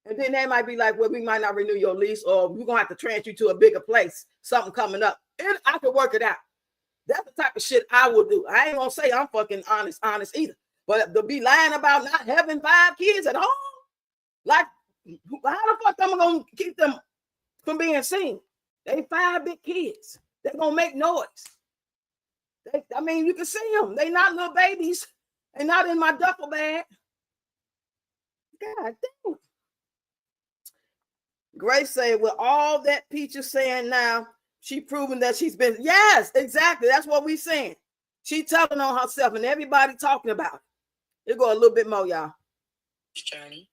And then they might be like, well, we might not renew your lease, or we're going to have to transfer you to a bigger place, something coming up. And I can work it out. That's the type of shit I will do. I ain't going to say I'm fucking honest either. But to be lying about not having 5 kids at home, like, how the fuck am I going to keep them from being seen? They 5 big kids. They're going to make noise. I mean, you can see them. They not little babies. They're not in my duffel bag. God damn. Grace said, with all that Peach is saying now, she proving that she's been, yes, exactly. That's what we saying. She telling on herself and everybody talking about it. It go a little bit more, y'all. Journey,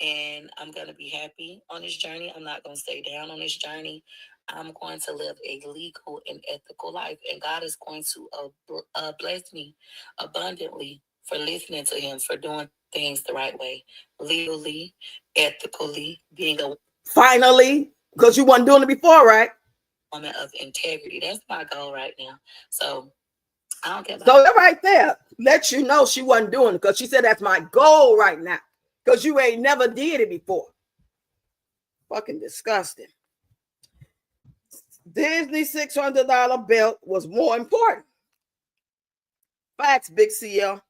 and I'm going to be happy on this journey. I'm not going to stay down on this journey. I'm going to live a legal and ethical life, and God is going to bless me abundantly for listening to him, for doing things the right way, legally, ethically, being a finally, because you weren't doing it before, right? Woman of integrity. That's my goal right now. So I don't care about so that right there lets you know she wasn't doing it, because she said that's my goal right now, because you ain't never did it before. Fucking disgusting. Disney $600 belt was more important. Facts, Big CL.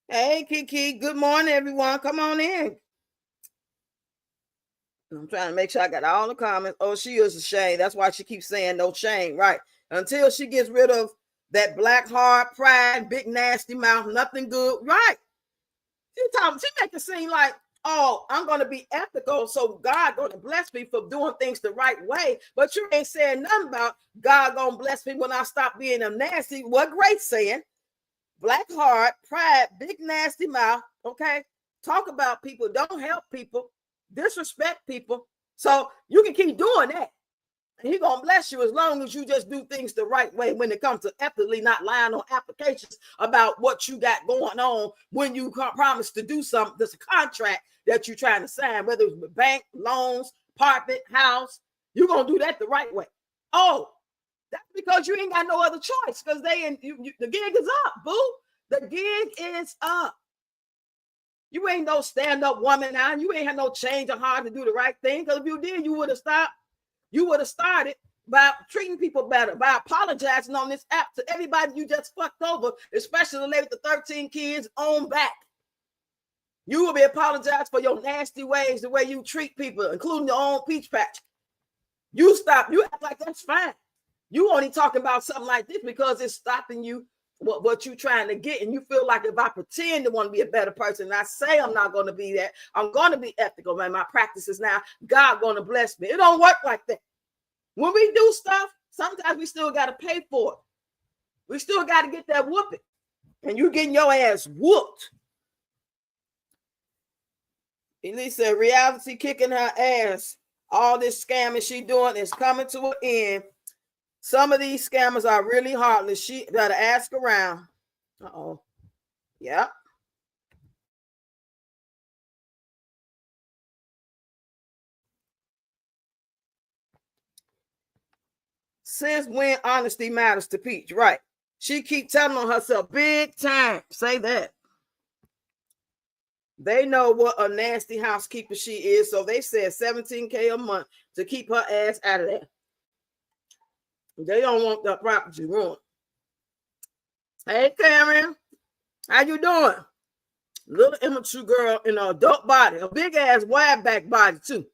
Hey, Kiki. Good morning, everyone. Come on in. I'm trying to make sure I got all the comments. Oh, she is ashamed. That's why she keeps saying no shame, right? Until she gets rid of that black heart, pride, big nasty mouth, nothing good, right? She make it seem like, oh, I'm going to be ethical, so God going to bless me for doing things the right way. But you ain't saying nothing about God going to bless me when I stop being a nasty. What Grace saying? Black heart, pride, big nasty mouth, okay? Talk about people, don't help people, disrespect people. So you can keep doing that. And he's going to bless you as long as you just do things the right way when it comes to ethically not lying on applications about what you got going on when you promise to do something. There's a contract that you're trying to sign, whether it's with bank, loans, apartment, house. You're going to do that the right way. Oh, that's because you ain't got no other choice, because the gig is up, boo. The gig is up. You ain't no stand-up woman now. You ain't had no change of heart to do the right thing, because if you did, you would have stopped. You would have started by treating people better, by apologizing on this app to everybody you just fucked over, especially the lady with the 13 kids on back. You will be apologized for your nasty ways, the way you treat people, including your own peach patch. You stop. You act like that's fine. You only talking about something like this because it's stopping you what you're trying to get. And you feel like if I pretend to want to be a better person, and I say I'm not going to be that, I'm going to be ethical, man. My practices now, God going to bless me. It don't work like that. When we do stuff, sometimes we still got to pay for it. We still got to get that whooping. And you getting your ass whooped. Elise said, reality kicking her ass. All this scamming she doing is coming to an end. Some of these scammers are really heartless. She got to ask around. Uh-oh. Yeah. Since when honesty matters to Peach, right? She keep telling on herself big time. Say that. They know what a nasty housekeeper she is, so they said $17K a month to keep her ass out of there. They don't want the property ruined. Hey, Karen, how you doing? Little immature girl in an adult body, a big ass wide back body too.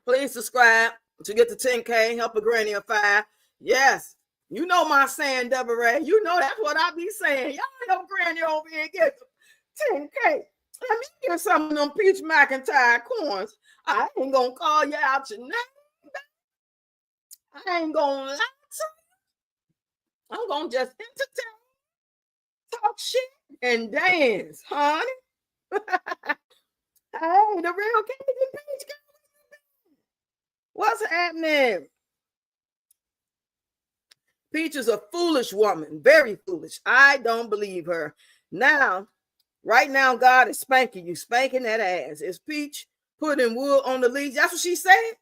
Please subscribe to get to 10K. Help a granny of 5. Yes, you know my saying, Deborah Ray. You know that's what I be saying. Y'all help granny over here get to 10K. Let me get some of them Peach Mcintrye coins. I ain't gonna call you out your name. I ain't gonna lie to you. I'm gonna just entertain, talk shit, and dance, honey. Hey, the real Cajun Peach girl. What's happening? Peach is a foolish woman, very foolish. I don't believe her. Now, right now, God is spanking you, spanking that ass. Is Peach putting wood on the leash? That's what she said.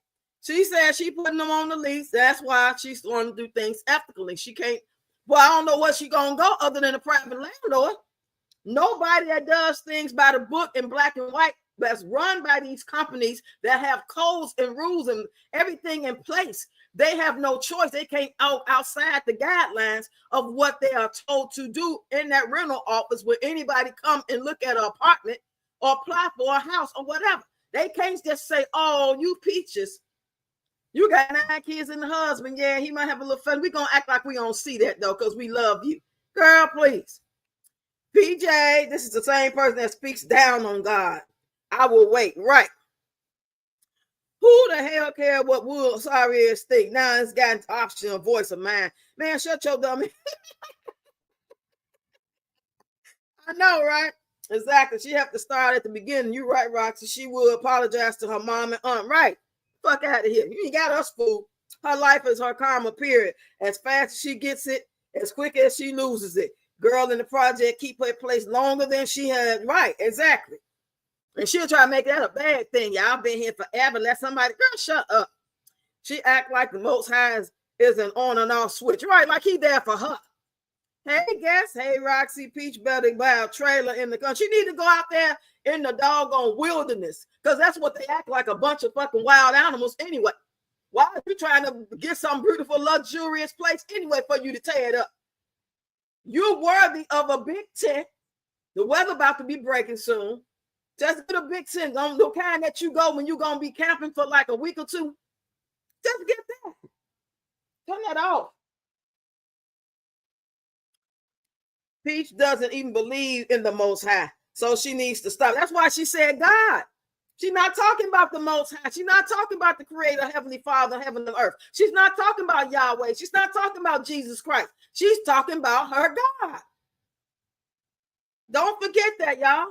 She said she putting them on the leash. That's why she's going to do things ethically. She can't. Well, I don't know where she gonna go other than a private landlord. Nobody that does things by the book in black and white that's run by these companies that have codes and rules and everything in place. They have no choice. They can't outside the guidelines of what they are told to do in that rental office when anybody come and look at an apartment or apply for a house or whatever. They can't just say, oh, you Peaches, you got 9 kids and a husband. Yeah, he might have a little fun. We're going to act like we don't see that, though, because we love you. Girl, please. PJ, this is the same person that speaks down on God. I will wait. Right. Who the hell care what Will sorry is think? Now it's got an optional voice of mine. Man, shut your dummy. I know, right? Exactly. She have to start at the beginning. You right, Roxy. She will apologize to her mom and aunt. Right. Fuck out of here. You ain't got us fooled. Her life is her karma, period. As fast as she gets it, as quick as she loses it. Girl in the project keep her place longer than she had. Right, exactly. And she'll try to make that a bad thing. Y'all been here forever. Let somebody, girl, shut up. She act like the Most High is an on and off switch. Right, like he there for her. Hey, guess. Hey, Roxy, Peach better buy a trailer in the country. She need to go out there in the doggone wilderness because that's what they act like, a bunch of fucking wild animals anyway. Why are you trying to get some beautiful, luxurious place anyway for you to tear it up? You're worthy of a big tent. The weather about to be breaking soon. Just get a big tent. The kind that you go when you're going to be camping for like a week or two. Just get that. Turn that off. Peach doesn't even believe in the Most High. So she needs to stop. That's why she said God. She's not talking about the Most High. She's not talking about the Creator, Heavenly Father, heaven and earth. She's not talking about Yahweh. She's not talking about Jesus Christ. She's talking about her God. Don't forget that, y'all.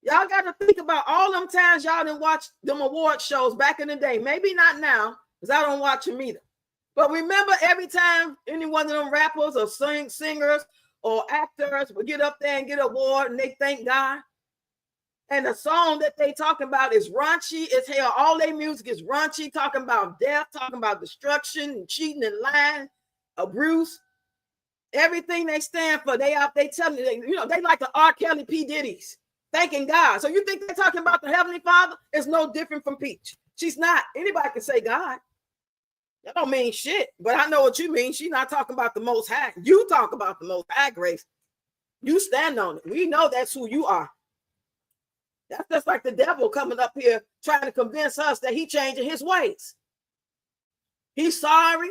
Y'all got to think about all them times y'all didn't watch them award shows back in the day. Maybe not now, because I don't watch them either. But remember, every time any one of them rappers or singers or actors would get up there and get an award and they thank God. And the song that they talking about is raunchy as hell. All their music is raunchy, talking about death, talking about destruction, and cheating and lying, abuse. Everything they stand for, they telling you, they like the R. Kelly P. Diddy's, thanking God. So you think they're talking about the Heavenly Father? It's no different from Peach. She's not. Anybody can say God. That don't mean shit, but I know what you mean. She's not talking about the Most High. You talk about the Most High, Grace. You stand on it. We know that's who you are. That's just like the devil coming up here trying to convince us that he changing his ways. He's sorry.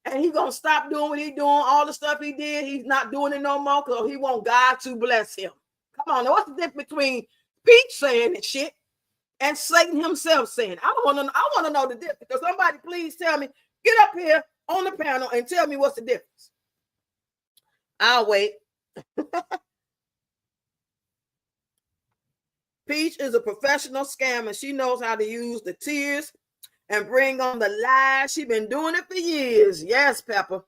And he's going to stop doing what he's doing. All the stuff he did, he's not doing it no more because he want God to bless him. Come on, now what's the difference between Peach saying that shit and Satan himself saying? I want to know the difference. Because somebody please tell me, get up here on the panel and tell me what's the difference. I'll wait. Peach is a professional scammer. She knows how to use the tears and bring on the lies. She's been doing it for years. Yes, Pepper.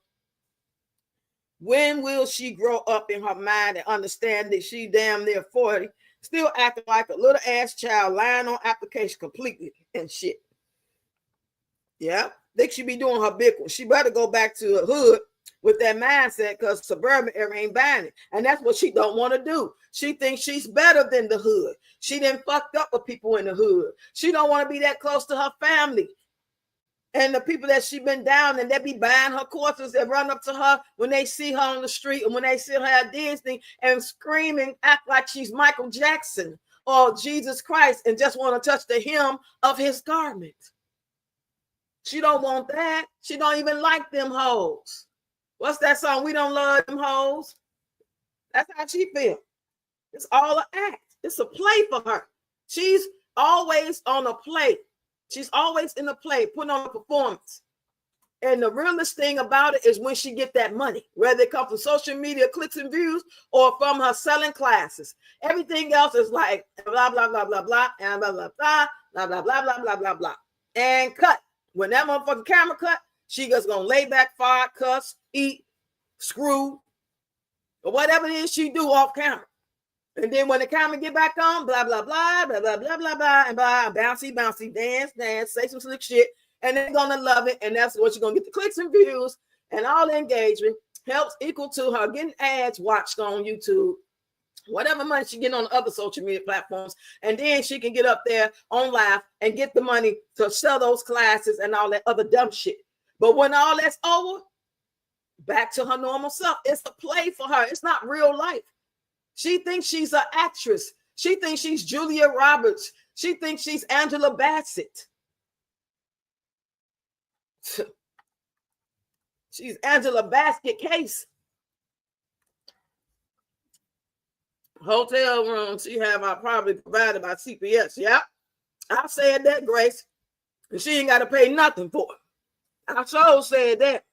When will she grow up in her mind and understand that she damn near 40, still acting like a little ass child, lying on application completely and shit? Yeah, think she be doing her big one. She better go back to the hood with that mindset because suburban area ain't buying it. And that's what she don't want to do. She thinks she's better than the hood. She done fucked up with people in the hood. She don't want to be that close to her family And the people that she been down and they be buying her courses and run up to her when they see her on the street and when they see her at Disney and screaming, act like she's Michael Jackson or Jesus Christ and just want to touch the hem of his garment. She don't want that. She don't even like them hoes. What's that song? We don't love them hoes. That's how she feels. It's all an act. It's a play for her. She's always on a play. She's always in a play, putting on a performance. And the realest thing about it is when she get that money, whether it comes from social media clicks and views or from her selling classes. Everything else is like blah, blah, blah, blah, blah, and blah, blah, blah, blah, blah, blah, blah, blah, blah, blah. And cut. When that motherfucking camera cut, she just gonna lay back, fart, cuss, eat, screw, or whatever it is she do off camera. And then when the camera get back on, blah, blah, blah, blah, blah, blah, blah, blah, and blah, bouncy, bouncy, dance, dance, say some slick shit, and they're gonna love it. And that's what you're gonna get the clicks and views and all the engagement helps equal to her getting ads watched on YouTube, whatever money she get on other social media platforms. And then she can get up there on live and get the money to sell those classes and all that other dumb shit. But when all that's over, back to her normal self. It's a play for her. It's not real life. She thinks she's an actress. She thinks she's Julia Roberts. She thinks she's Angela Bassett. She's Angela Basket Case. Hotel room she have probably provided by CPS. Yeah, I said that, Grace. And she ain't got to pay nothing for it. I sure said that.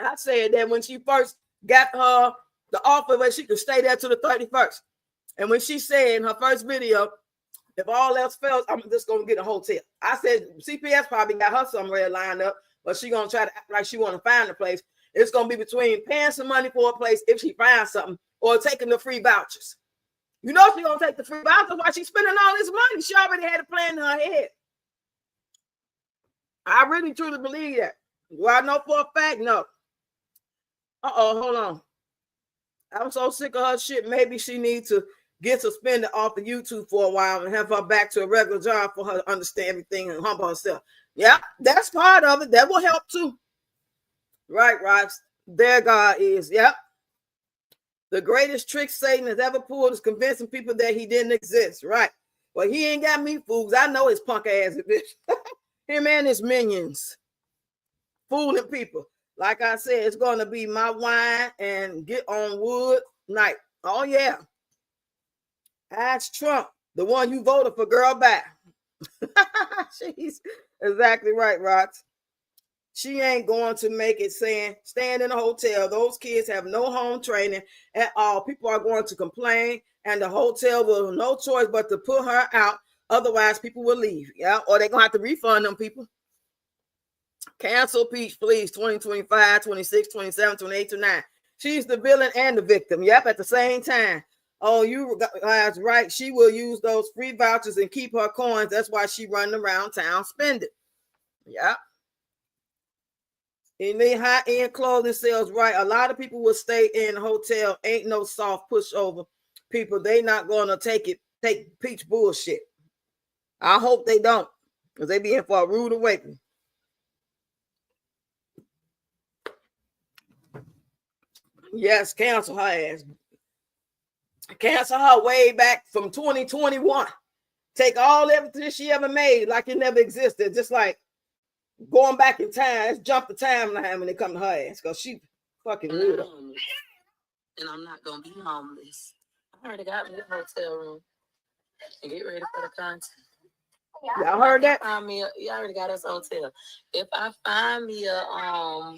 I said that when she first got her the offer where she could stay there till the 31st. And when she said in her first video, if all else fails, I'm just going to get a hotel. I said, CPS probably got her somewhere lined up, but she going to try to act like she want to find a place. It's going to be between paying some money for a place if she finds something or taking the free vouchers. You know she's going to take the free vouchers while she's spending all this money. She already had a plan in her head. I really truly believe that. Do I know for a fact? No. Hold on. I'm so sick of her shit. Maybe she needs to get suspended off of YouTube for a while and have her back to a regular job for her to understand everything and humble herself. Yeah, that's part of it. That will help too. Right, Rox. There God is. Yep. The greatest trick Satan has ever pulled is convincing people that he didn't exist. Right. Well, he ain't got me fools. I know his punk ass bitch. Him and his minions. Fooling people. Like I said, it's going to be my wine and get on wood night. Oh, yeah. Ask Trump, the one you voted for, girl, back. She's exactly right, Rox. She ain't going to make it saying, stand in a hotel. Those kids have no home training at all. People are going to complain, and the hotel will have no choice but to put her out. Otherwise, people will leave. Yeah, or they're going to have to refund them people. Cancel Peach, please. 2025, 26, 27, 28, 29. She's the villain and the victim. Yep, at the same time. Oh, you guys right. She will use those free vouchers and keep her coins. That's why she running around town spending. Yep. In the high-end clothing sales, right? A lot of people will stay in a hotel. Ain't no soft pushover people. They not gonna take Peach bullshit. I hope they don't, because they be in for a rude awakening. Yes, cancel her ass. Cancel her way back from 2021. Take all everything she ever made like it never existed. Just like going back in time. Let's jump the timeline when it comes to her ass, because she fucking weird. And I'm not going to be homeless. I already got me a hotel room. And get ready for the content. Y'all heard that? You already got us a hotel. If I find me a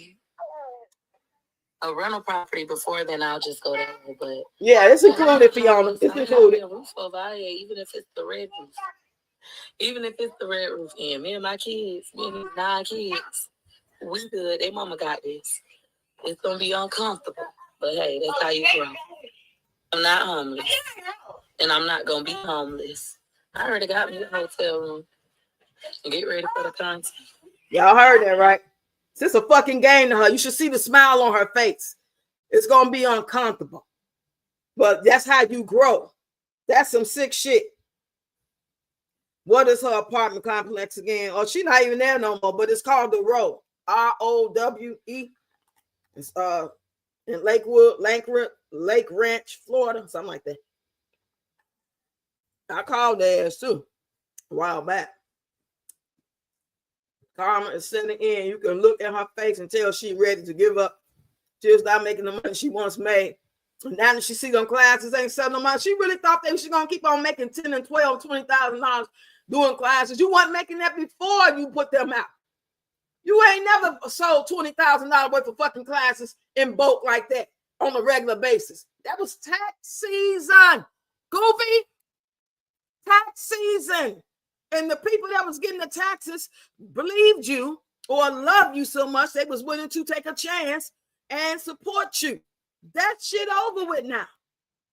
rental property before, then I'll just go there. But yeah, it's included, Fiona. It's included. A roof over our head, even if it's the red roof. Even if it's the red roof, and me and my kids, me and 9 kids, we good. Their mama got this. It's gonna be uncomfortable, but hey, that's how you grow. I'm not homeless, and I'm not gonna be homeless. I already got me a hotel room. And get ready for the content. Y'all heard that, right? It's a fucking game to her. You should see the smile on her face. It's gonna be uncomfortable, but that's how you grow. That's some sick shit. What is her apartment complex again? Oh, she's not even there no more, but it's called The Row. ROWE. It's in Lakewood, Lake Ranch, Florida, something like that. I called their ass too a while back. Karma is sitting in. You can look at her face and tell she's ready to give up. She'll stop making the money she once made. And now that she see them classes ain't selling no money, she really thought that she gonna keep on making $10,000 and $12,000, $20,000 doing classes. You weren't making that before you put them out. You ain't never sold $20,000 worth of fucking classes in bulk like that on a regular basis. That was tax season. Goofy. Tax season. And the people that was getting the taxes believed you or loved you so much they was willing to take a chance and support you. That shit over with now.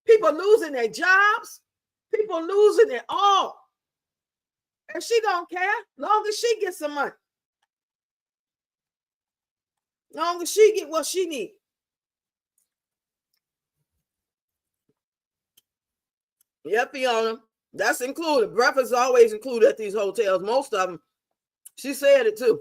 People losing their jobs. People losing it all. And she don't care. Long as she gets some money. Long as she get what she need. Yep, Fiona. That's included. Breakfast is always included at these hotels. Most of them. She said it too.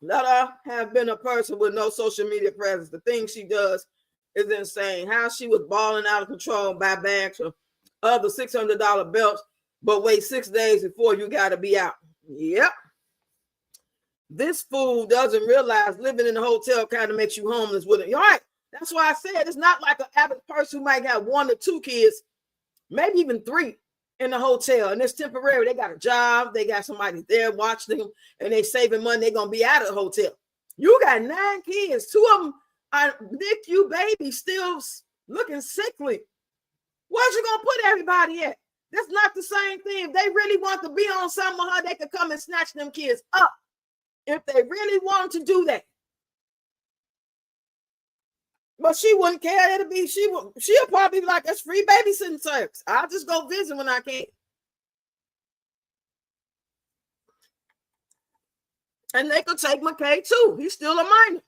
Let her have been a person with no social media presence. The thing she does is insane. How she was balling out of control by bags of other $600 belts, but wait 6 days before you got to be out. Yep. This fool doesn't realize living in a hotel kind of makes you homeless with it. All right. That's why I said it's not like an average person who might have 1 or 2 kids, maybe even 3 in the hotel. And it's temporary. They got a job. They got somebody there watching them and they saving money. They're going to be out of the hotel. You got 9 kids. 2 of them are NICU babies still looking sickly. Where's you going to put everybody at? That's not the same thing. If they really want to be on something with her, they could come and snatch them kids up. If they really want to do that. But she wouldn't care. She'll probably be like, that's free babysitting service. I'll just go visit when I can. And they could take McKay too. He's still a minor.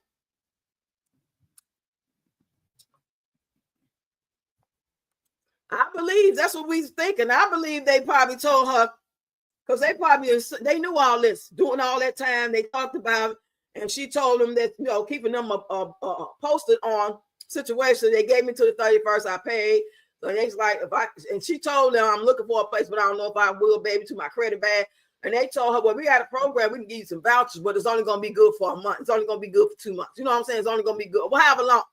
I believe that's what we're thinking. I believe they probably told her, because they knew all this, doing all that time. They talked about it, and she told them that, keeping them posted on situation. They gave me to the 31st. I paid. So it's like, and she told them, I'm looking for a place, but I don't know if I will, baby, to my credit bag. And they told her, well, we got a program. We can give you some vouchers, but it's only going to be good for a month. It's only going to be good for 2 months. You know what I'm saying? It's only going to be good. Well, however long.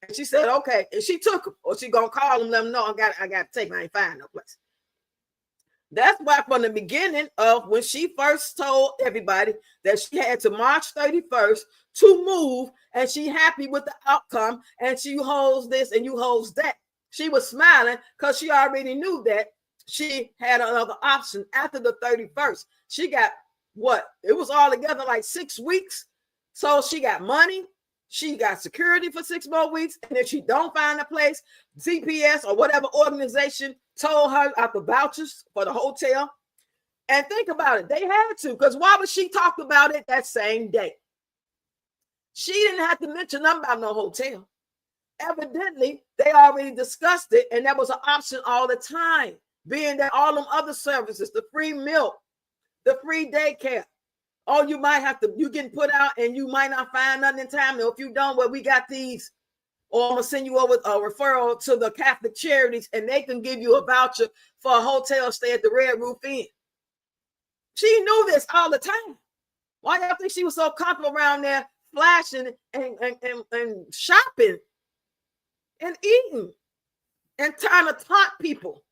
And she said, okay. And she took them, or she going to call them, let them know I got to take them. I ain't find no place. That's why from the beginning of when she first told everybody that she had to March 31st to move, and she happy with the outcome, and she holds this and you holds that. She was smiling because she already knew that she had another option after the 31st. She got what? It was all together like 6 weeks. So she got money. She got security for 6 more weeks. And if she don't find a place, CPS or whatever organization told her out the vouchers for the hotel. And think about it. They had to, because why would she talk about it that same day? She didn't have to mention nothing about no hotel. Evidently, they already discussed it, and that was an option all the time, being that all them other services, the free milk, the free daycare, or you might have to, you getting put out and you might not find nothing in time. If you don't, well, we got these, or I'm going to send you over a referral to the Catholic Charities, and they can give you a voucher for a hotel stay at the Red Roof Inn. She knew this all the time. Why do you think she was so comfortable around there flashing and shopping and eating and trying to taunt people?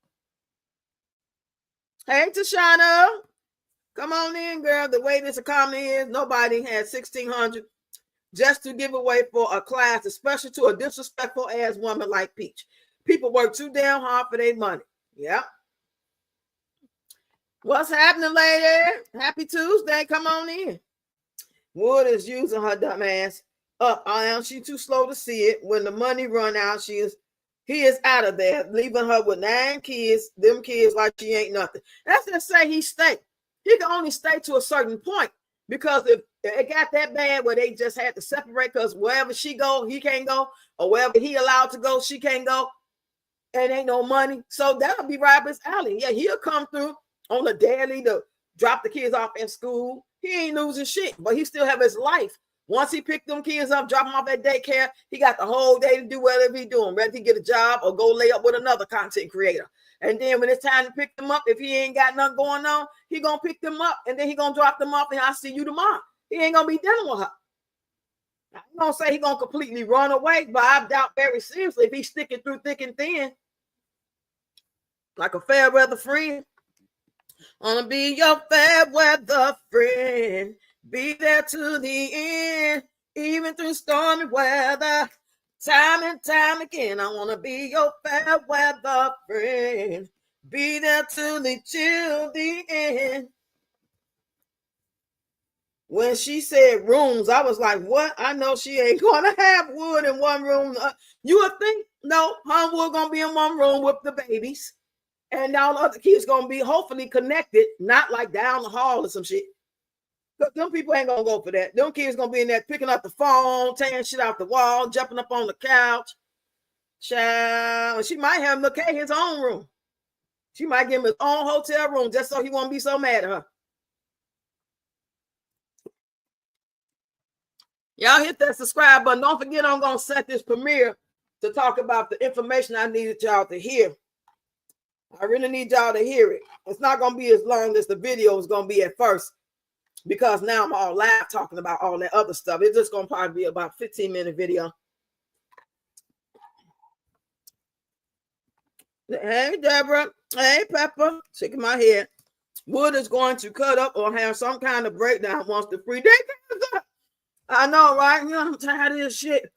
Hey, Tashana, come on in, girl. The way this economy is, nobody has $1,600 just to give away for a class, especially to a disrespectful ass woman like Peach. People work too damn hard for their money. Yeah. What's happening, lady? Happy Tuesday. Come on in. Wood is using her dumb ass up. She's too slow to see it. When the money run out, he is out of there, leaving her with 9 kids, them kids like she ain't nothing. That's just say he stay. He can only stay to a certain point, because if it got that bad where they just had to separate, because wherever she go, he can't go, or wherever he allowed to go, she can't go, and ain't no money. So that'll be right up his alley. Yeah, he'll come through on a daily to drop the kids off at school. He ain't losing shit, but he still have his life. Once he picked them kids up, drop them off at daycare, he got the whole day to do whatever he's doing, whether he get a job or go lay up with another content creator. And then when it's time to pick them up, if he ain't got nothing going on, he gonna pick them up and then he gonna drop them off and I'll see you tomorrow. He ain't gonna be dealing with her. I'm gonna say he gonna completely run away, but I doubt very seriously if he's sticking through thick and thin, like a fair weather friend. Wanna be your fair weather friend, be there to the end, even through stormy weather. Time and time again, I wanna be your fair weather friend, be there till the end. When she said rooms, I was like, what? I know she ain't gonna have Wood in one room. You would think, no, her and Wood gonna be in one room with the babies. And all the other kids gonna be hopefully connected, not like down the hall or some shit. But them people ain't gonna go for that. Them kids gonna be in there picking up the phone, tearing shit off the wall, jumping up on the couch. Child, she might have McKay his own room. She might give him his own hotel room just so he won't be so mad at her. Y'all hit that subscribe button. Don't forget I'm gonna set this premiere to talk about the information I needed y'all to hear. I really need y'all to hear it. It's not gonna be as long as the video is gonna be at first, because now I'm all live talking about all that other stuff. It's just gonna probably be about a 15-minute video. Hey, Deborah. Hey, Pepper. Shaking my head. Wood is going to cut up or have some kind of breakdown once the free day comes up. I know, right? You know, I'm tired of this shit.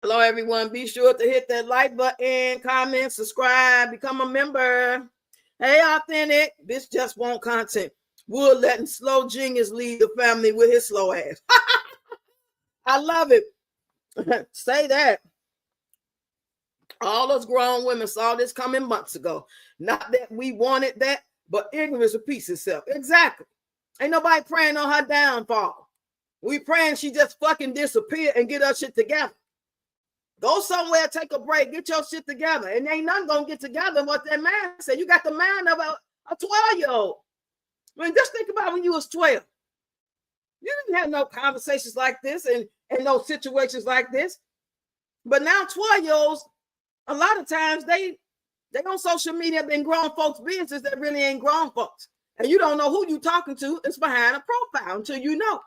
Hello, everyone. Be sure to hit that like button, comment, subscribe, become a member. Hey, Authentic. Bitch just want content. Wood letting slow genius lead the family with his slow ass. I love it. Say that. All those grown women saw this coming months ago. Not that we wanted that, but ignorance repeats itself. Exactly. Ain't nobody praying on her downfall. We praying she just fucking disappear and get her shit together. Go somewhere, take a break, get your shit together. And ain't nothing gonna get together what that man said. You got the mind of a 12-year-old. I mean, just think about when you was 12. You didn't have no conversations like this and no situations like this. But now 12-year-olds, a lot of times they on social media been grown folks' business that really ain't grown folks. And you don't know who you talking to. It's behind a profile until you know.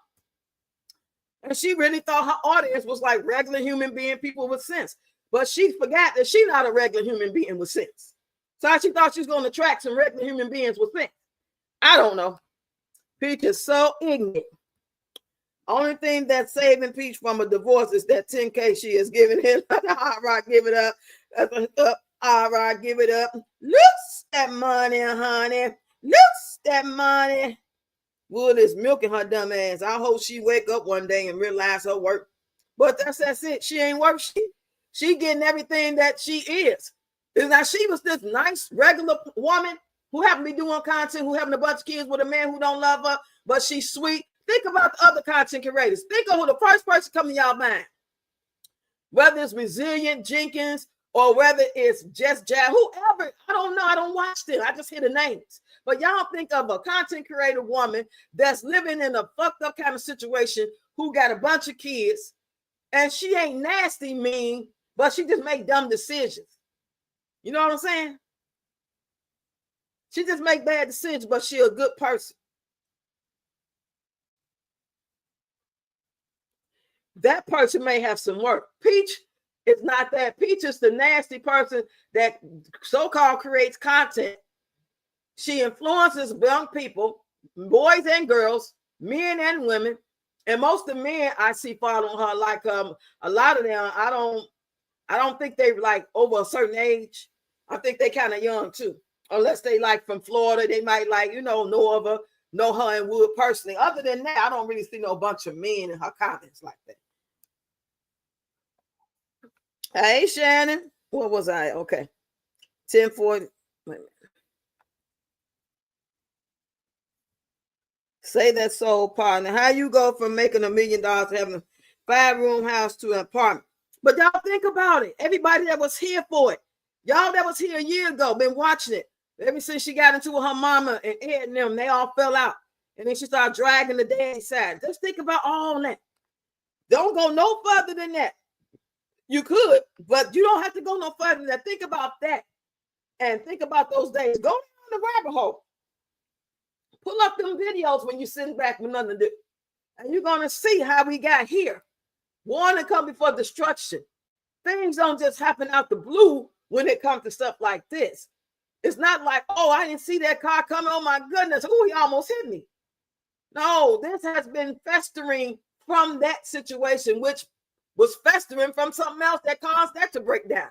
And she really thought her audience was like regular human being, people with sense. But she forgot that she's not a regular human being with sense. So she thought she was going to attract some regular human beings with sense. I don't know. Peach is so ignorant. Only thing that's saving Peach from a divorce is that 10K she is giving him. All right, give it up. All right, give it up. Lose that money, honey. Lose that money. Wood is milking her dumb ass. I hope she wake up one day and realize her work. But that's it. She ain't worth shit. She getting everything that she is. Is that she was this nice, regular woman who happened to be doing content, who having a bunch of kids with a man who don't love her, but she's sweet. Think about the other content creators. Think of who the first person coming to y'all mind. Whether it's Resilient Jenkins or whether it's Just Jab, whoever, I don't know. I don't watch them. I just hear the names. But y'all think of a content creator woman that's living in a fucked up kind of situation who got a bunch of kids and she ain't nasty mean, but she just make dumb decisions. You know what I'm saying? She just make bad decisions, but she a good person. That person may have some work. Peach is not that. Peach is the nasty person that so-called creates content. She influences young people, boys and girls, men and women. And most of the men I see following her, like a lot of them, I don't think they like over a certain age. I think they kind of young too. Unless they like from Florida, they might like, know of her, know her and Wood personally. Other than that, I don't really see no bunch of men in her comments like that. Hey, Shannon. What was I? Okay. 1040. Wait a minute. Say that soul partner. How you go from making $1 million to having a 5-room house to an apartment? But y'all think about it. Everybody that was here for it, y'all that was here a year ago, been watching it. Ever since she got into her mama and Ed and them, they all fell out. And then she started dragging the daddy side. Just think about all that. Don't go no further than that. You could, but you don't have to go no further than that. Think about that. And think about those days. Go down the rabbit hole. Pull up them videos when you're sitting back with nothing to do. And you're going to see how we got here. Warning come before destruction. Things don't just happen out the blue when it comes to stuff like this. It's not like, oh, I didn't see that car coming. Oh, my goodness. Oh, he almost hit me. No, this has been festering from that situation, which was festering from something else that caused that to break down.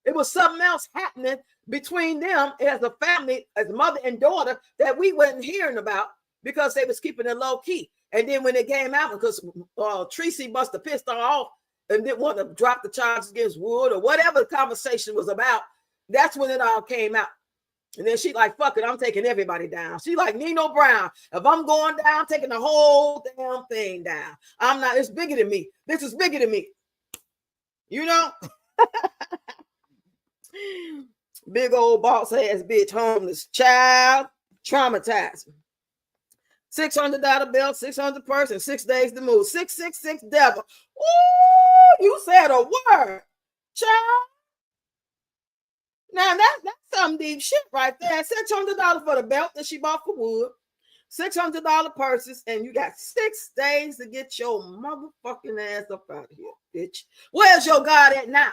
It was something else happening between them as a family, as mother and daughter, that we wasn't hearing about because they was keeping it low key. And then when it came out, because Tracy must have pissed her off and didn't want to drop the charges against Wood or whatever the conversation was about, that's when it all came out. And then she like, fuck it, I'm taking everybody down. She like Nino Brown. If I'm going down, I'm taking the whole damn thing down. I'm not, it's bigger than me. This is bigger than me. You know? Big old boss ass bitch, homeless child, traumatized. $600 bill, 600 person, 6 days to move. 666 devil. Ooh, you said a word, child. Now that's some deep shit right there. $600 for the belt that she bought for Wood. $600 purses, and you got 6 days to get your motherfucking ass up out of here, bitch. Where's your God at now?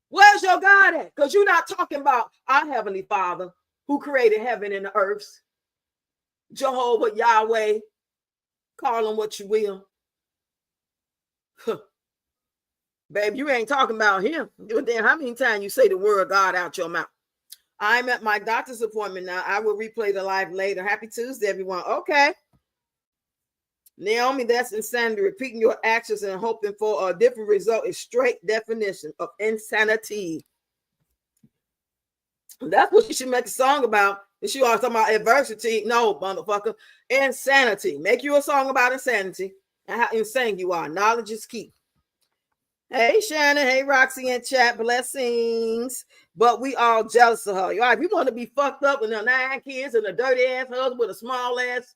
Where's your God at? Because you're not talking about our Heavenly Father who created heaven and the earth. Jehovah, Yahweh, call him what you will. Babe, you ain't talking about him. Then how many times you say the word God out your mouth? I'm at my doctor's appointment now. I will replay the live later. Happy Tuesday, everyone. Okay. Naomi, that's insanity. Repeating your actions and hoping for a different result is straight definition of insanity. That's what you should make a song about. And she always talking about adversity. No, motherfucker. Insanity. Make you a song about insanity and how insane you are. Knowledge is key. Hey, Shannon. Hey, Roxy in chat. Blessings. But we all jealous of her. All right, we want to be fucked up with the 9 kids and a dirty ass husband with a small ass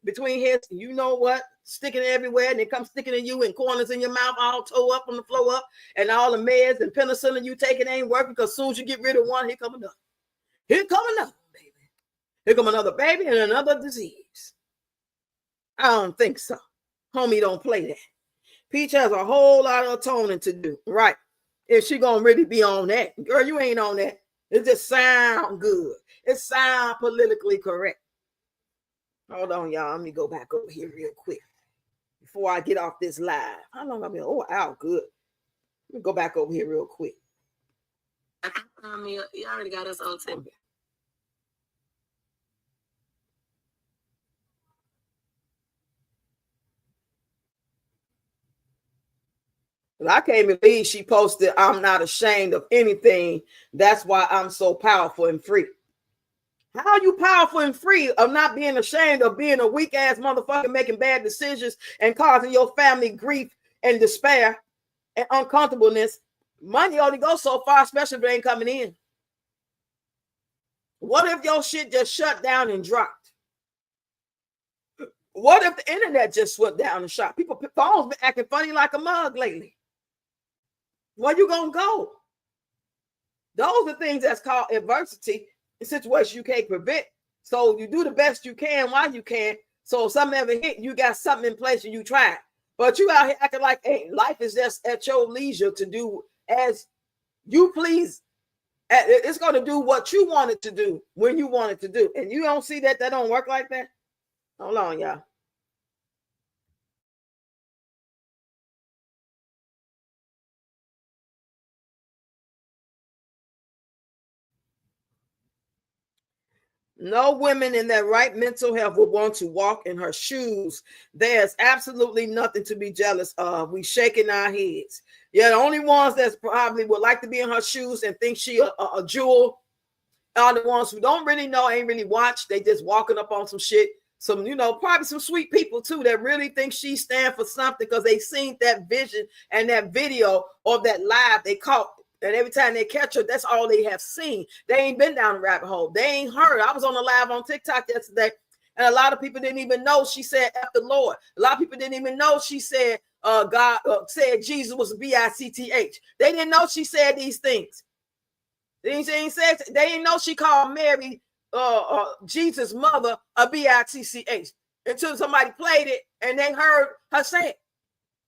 between heads. You know what? Sticking everywhere, and they come sticking in you in corners in your mouth, all toe up on the floor up, and all the meds and penicillin you taking ain't working because as soon as you get rid of one, here come another. Here come another, baby. Here come another baby and another disease. I don't think so. Homie, don't play that. Peach has a whole lot of atoning to do, right? If she gonna really be on that. Girl, you ain't on that. It just sound good. It sound politically correct. Hold on, y'all. Let me go back over here real quick before I get off this live. How long I've been? Oh, wow, good. Let me go back over here real quick. You already got us on tape. I can't believe she posted, I'm not ashamed of anything. That's why I'm so powerful and free. How are you powerful and free of not being ashamed of being a weak ass motherfucker making bad decisions and causing your family grief and despair and uncomfortableness? Money only goes so far, especially if it ain't coming in. What if your shit just shut down and dropped? What if the internet just went down and shot? People phones been acting funny like a mug lately. Where you gonna go? Those are things that's called adversity. Situation you can't prevent, so you do the best you can while you can. So if something ever hit, you got something in place and you try. But you out here acting like, hey, life is just at your leisure to do as you please. It's going to do what you want it to do when you want it to do, and you don't see that don't work like that. Hold on, y'all. No women in their right mental health would want to walk in her shoes. There's absolutely nothing to be jealous of. We shaking our heads. Yeah, the only ones that probably would like to be in her shoes and think she a jewel are the ones who don't really know, ain't really watched. They just walking up on some shit. Some, probably some sweet people too that really think she stand for something because they seen that vision and that video or that live they caught And every time they catch her, that's all they have seen. They ain't been down the rabbit hole. They ain't heard. I was on a live on TikTok yesterday, and a lot of people didn't even know she said F the Lord. A lot of people didn't even know she said God said Jesus was a B-I-C-T-H. They didn't know she said these things. They didn't know she called Mary Jesus' mother a B-I-T-C-H until somebody played it and they heard her say it.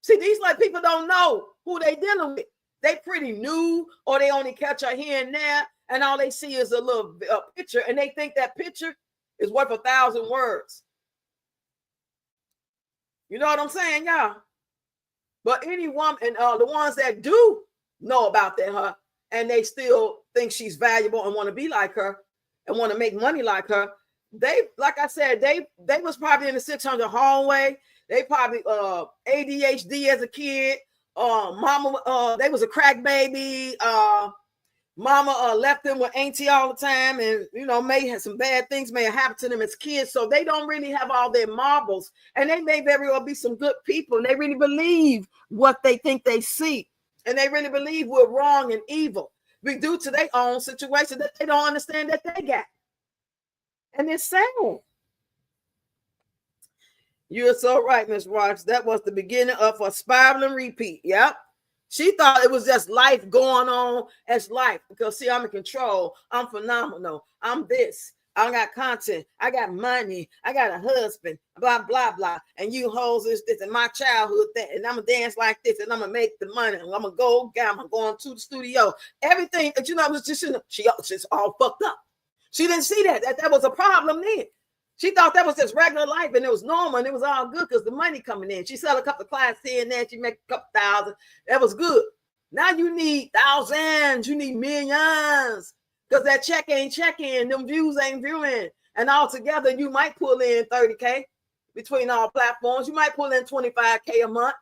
See, these like people don't know who they dealing with. They pretty new, or they only catch her here and there, and all they see is a little picture, and they think that picture is worth 1,000 words. You know what I'm saying, y'all? But any woman, and the ones that do know about that her, and they still think she's valuable and want to be like her and want to make money like her, they, like I said, they was probably in the 600 hallway. They probably ADHD as a kid. Mama, they was a crack baby. Mama left them with auntie all the time, and may have some bad things may have happened to them as kids. So they don't really have all their marbles, and they may very well be some good people, and they really believe what they think they see, and they really believe we're wrong and evil due to their own situation that they don't understand that they got, and it's sad. You're so right, Miss Rogers. That was the beginning of a spiraling repeat. Yep. She thought it was just life going on as life. Because, see, I'm in control. I'm phenomenal. I'm this. I got content. I got money. I got a husband. Blah, blah, blah. And you hoes is this. And my childhood that. And I'm going to dance like this. And I'm going to make the money. And I'm going to go down. I'm going to the studio. Everything. But, was just, she just all fucked up. She didn't see that was a problem then. She thought that was just regular life and it was normal and it was all good because the money coming in. She sell a couple of clients here and there. She make a couple thousand. That was good. Now you need thousands. You need millions because that check ain't checking. Them views ain't viewing. And altogether, you might pull in 30K between all platforms. You might pull in 25K a month.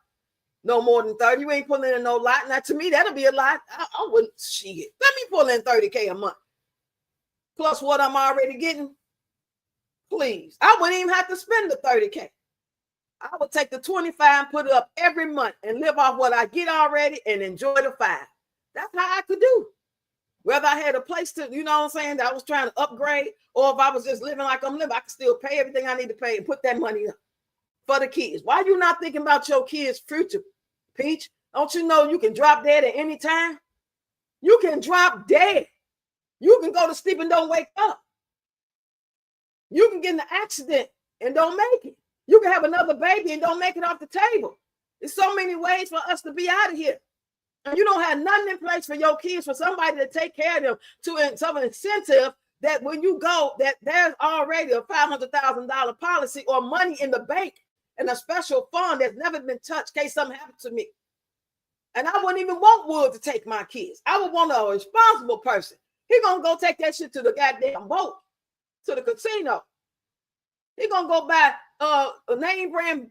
No more than 30. You ain't pulling in no lot. Now, to me, that'll be a lot. I wouldn't. Shit. Let me pull in 30K a month. Plus what I'm already getting. Please. I wouldn't even have to spend the 30K. I would take the 25 and put it up every month and live off what I get already and enjoy the 5. That's how I could do. Whether I had a place to, that I was trying to upgrade, or if I was just living like I'm living, I could still pay everything I need to pay and put that money up for the kids. Why are you not thinking about your kids' future, Peach? Don't you know you can drop dead at any time? You can drop dead. You can go to sleep and don't wake up. You can get in an accident and don't make it. You can have another baby and don't make it off the table. There's so many ways for us to be out of here. And you don't have nothing in place for your kids, for somebody to take care of them, to some incentive that when you go, that there's already a $500,000 policy or money in the bank and a special fund that's never been touched in case something happened to me. And I wouldn't even want Wood to take my kids. I would want a responsible person. He gonna go take that shit to the goddamn boat, to the casino. He gonna go buy a name brand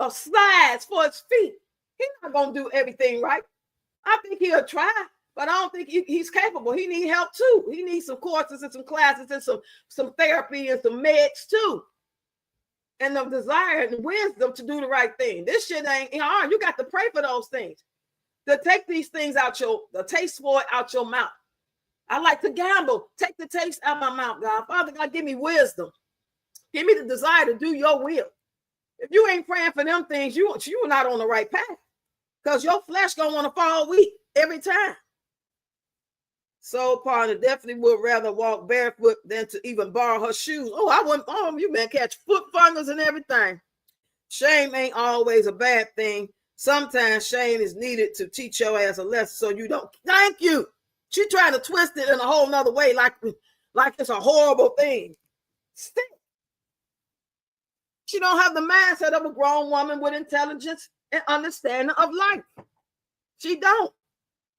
slides for his feet. He's not gonna do everything right. I think he'll try, but I don't think he's capable. He needs help too. He needs some courses and some classes and some therapy and some meds too. And the desire and wisdom to do the right thing. This shit ain't hard. You got to pray for those things. To take these things out the taste for it out your mouth. I like to gamble. Take the taste out of my mouth, God. Father God, give me wisdom. Give me the desire to do your will. If you ain't praying for them things, you're not on the right path. Because your flesh gonna want to fall weak every time. Soul partner definitely would rather walk barefoot than to even borrow her shoes. Oh, I wouldn't. Oh, you man catch foot fungus and everything. Shame ain't always a bad thing. Sometimes shame is needed to teach your ass a lesson so you don't. Thank you. She trying to twist it in a whole nother way, like it's a horrible thing. Still, she don't have the mindset of a grown woman with intelligence and understanding of life. She don't.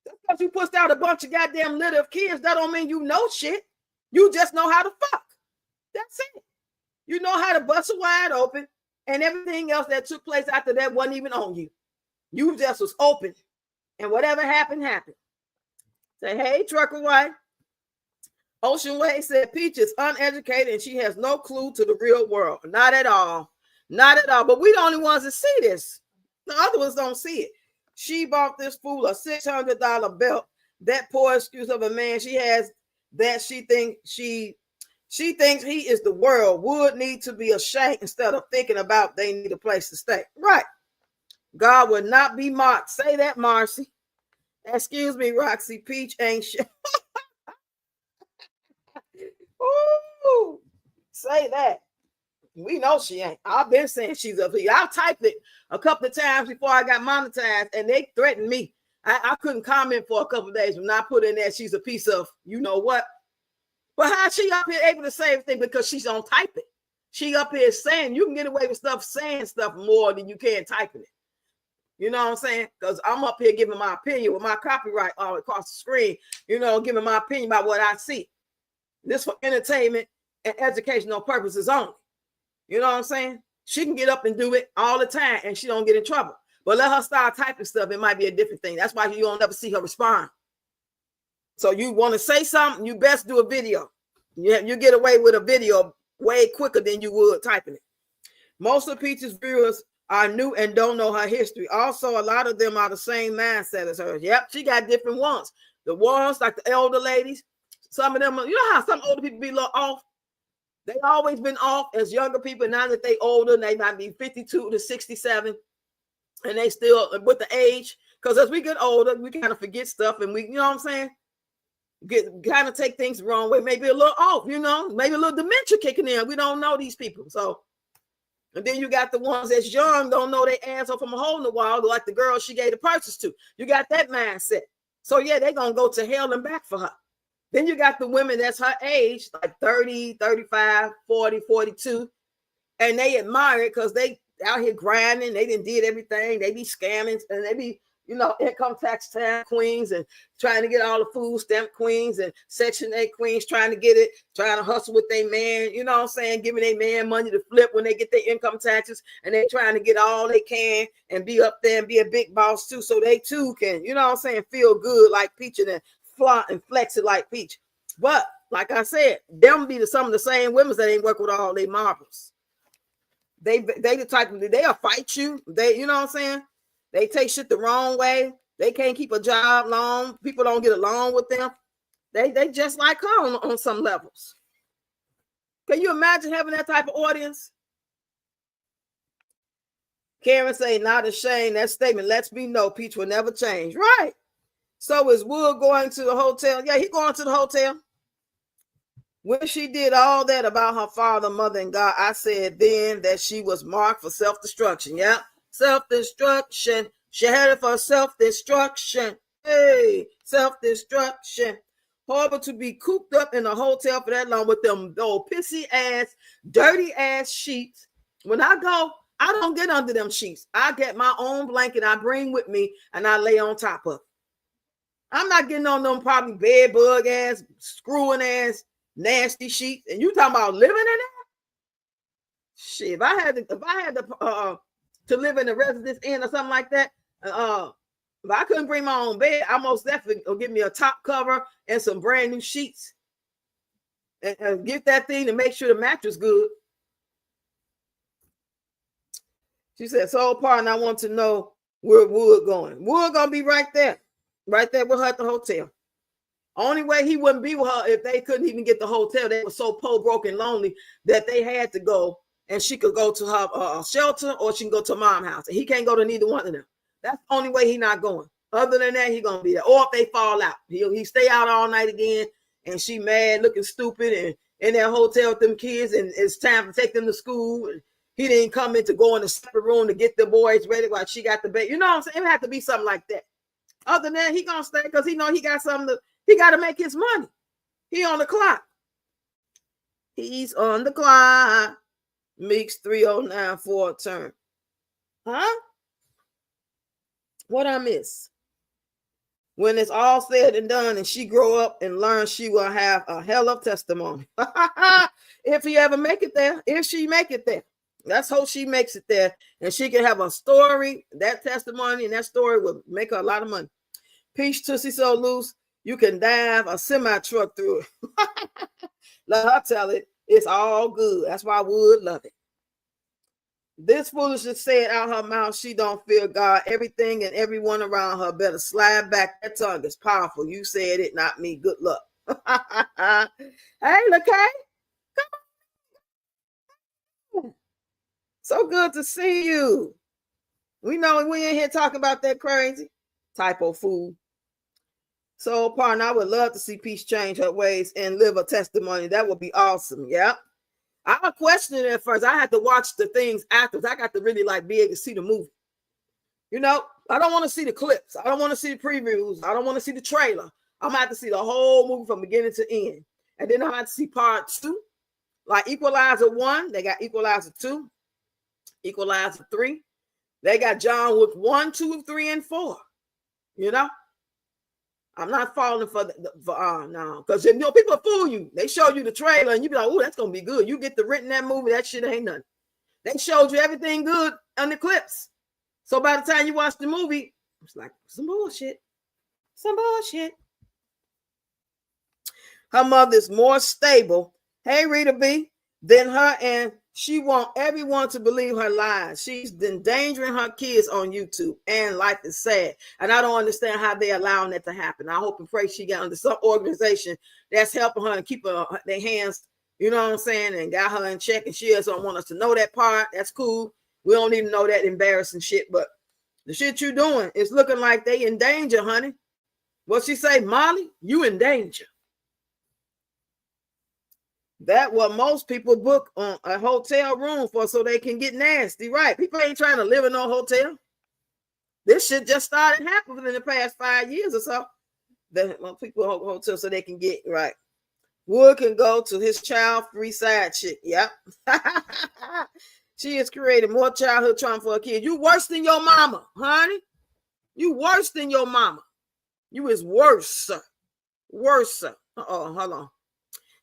Just because you pushed out a bunch of goddamn litter of kids, that don't mean you know shit. You just know how to fuck. That's it. You know how to bust it wide open, and everything else that took place after that wasn't even on you. You just was open, and whatever happened, happened. Say, hey, trucker wife. Ocean Way said Peach is uneducated and she has no clue to the real world. Not at all. Not at all. But we the only ones that see this. The other ones don't see it. She bought this fool a $600 belt That poor excuse of a man she has, that she thinks he is the world, would need to be ashamed instead of thinking about they need a place to stay. Right. God would not be mocked. Say that, Marcy. Excuse me, Roxy. Peach ain't shit. Ooh, say that. We know she ain't. I've been saying she's up here. I typed it a couple of times before I got monetized, and they threatened me. I couldn't comment for a couple of days when I put in there she's a piece of you know what. But how she up here able to say everything? Because she's on type it. She up here saying you can get away with stuff, saying stuff more than you can typing it. You know what I'm saying? Because I'm up here giving my opinion with my copyright all across the screen, giving my opinion about what I see. This for entertainment and educational purposes only. You know what I'm saying? She can get up and do it all the time and she don't get in trouble. But let her start typing stuff. It might be a different thing. That's why you don't ever see her respond. So you want to say something, you best do a video. You get away with a video way quicker than you would typing it. Most of Peach's viewers are new and don't know her history. Also, a lot of them are the same mindset as her. Yep, she got different ones. The ones like the elder ladies, some of them, you know how some older people be a little off? They always been off as younger people. Now that they older, they might be 52 to 67, and they still with the age. Because as we get older, we kind of forget stuff, and we, you know what I'm saying? Kind of take things the wrong way, maybe a little off, maybe a little dementia kicking in. We don't know these people. So, and then you got the ones that's young, don't know their asshole from a hole in the wall, like the girl she gave the purchase to. You got that mindset. So yeah, they're gonna go to hell and back for her. Then you got the women that's her age, like 30, 35, 40, 42, and they admire it because they out here grinding. They done did everything. They be scamming, and they be, income tax time queens and trying to get all the food stamp queens and Section 8 queens trying to get it, trying to hustle with their man, you know what I'm saying, giving their man money to flip when they get their income taxes, and they trying to get all they can and be up there and be a big boss too, so they too can, you know what I'm saying, feel good like Peach and flaunt and flex it like Peach. But like I said, them be some of the same women that ain't work with all their marbles. They the type of, they'll fight you. They, you know what I'm saying? They take shit the wrong way. They can't keep a job long. People don't get along with them. They just like her on some levels. Can you imagine having that type of audience? Karen say, not ashamed. That statement lets me know Peach will never change. Right. So is Wood going to the hotel? Yeah, he going to the hotel. When she did all that about her father, mother, and God, I said then that she was marked for self-destruction. Yeah, self-destruction. She had it for self-destruction. Hey, self-destruction. Horrible to be cooped up in a hotel for that long with them old pissy ass, dirty ass sheets. When I go, I don't get under them sheets. I get my own blanket I bring with me and I lay on top of it. I'm not getting on them probably bed bug ass, screwing ass, nasty sheets. And you talking about living in that? Shit, if I had to live in a residence inn or something like that, if I couldn't bring my own bed, I most definitely will give me a top cover and some brand new sheets. And get that thing to make sure the mattress good. She said, so partner, I want to know where Wood going. Wood gonna be right there with her at the hotel. Only way he wouldn't be with her if they couldn't even get the hotel. They were so poor, broke, and lonely that they had to go, and she could go to her shelter or she can go to mom's house. And he can't go to neither one of them. That's the only way he not going. Other than that, he gonna be there. Or if they fall out, he stay out all night again, and she mad, looking stupid, and in that hotel with them kids, and it's time to take them to school. And he didn't come in to go in the separate room to get the boys ready while she got the bed. You know what I'm saying? It had to be something like that. Other than that, he gonna stay because he know he got something he got to make his money. He on the clock. He's on the clock. Meeks 309 for a turn. Huh? What I miss? When it's all said and done and she grow up and learn, she will have a hell of testimony. If he ever make it there, if she make it there. Let's hope she makes it there and she can have a story. That testimony and that story will make her a lot of money. Peach Tussie so loose, you can dive a semi-truck through it. Let her tell it. It's all good. That's why I would love it. This foolishness said out her mouth, she don't fear God. Everything and everyone around her better slide back. That tongue is powerful. You said it, not me. Good luck. Hey, look, so good to see you. We know we ain't here talking about that crazy typo food. So, partner, I would love to see Peace change her ways and live a testimony. That would be awesome. Yeah. I was questioning it at first. I had to watch the things afterwards. I got to really be able to see the movie. You know, I don't want to see the clips. I don't want to see the previews. I don't want to see the trailer. I'm going to have to see the whole movie from beginning to end. And then I'm going to have to see part 2. Like Equalizer 1, they got Equalizer 2, Equalizer 3. They got John Wick 1, 2, 3, and 4. You know? I'm not falling for no, because people fool you. They show you the trailer and you be like, oh, that's gonna be good. You get the written that movie, that shit ain't nothing. They showed you everything good on the clips. So by the time you watch the movie, it's like some bullshit. Some bullshit. Her mother's more stable, hey Rita B, than her, and she want everyone to believe her lies. She's endangering her kids on YouTube, and life is sad. And I don't understand how they're allowing that to happen. I hope and pray she got under some organization that's helping her and keep their hands, you know what I'm saying, and got her in check. And she doesn't want us to know that part. That's cool. We don't even know that embarrassing shit. But the shit you doing is looking like they in danger, honey. What she say, Molly? You in danger. That what most people book on a hotel room for, so they can get nasty, right? People ain't trying to live in no hotel. This shit just started happening in the past 5 years or so. That people hotel so they can get right. Wood can go to his child-free side chick. Yep. She has created more childhood trauma for a kid. You worse than your mama, honey. You worse than your mama. You is worse, sir. Worse, sir. Hold on.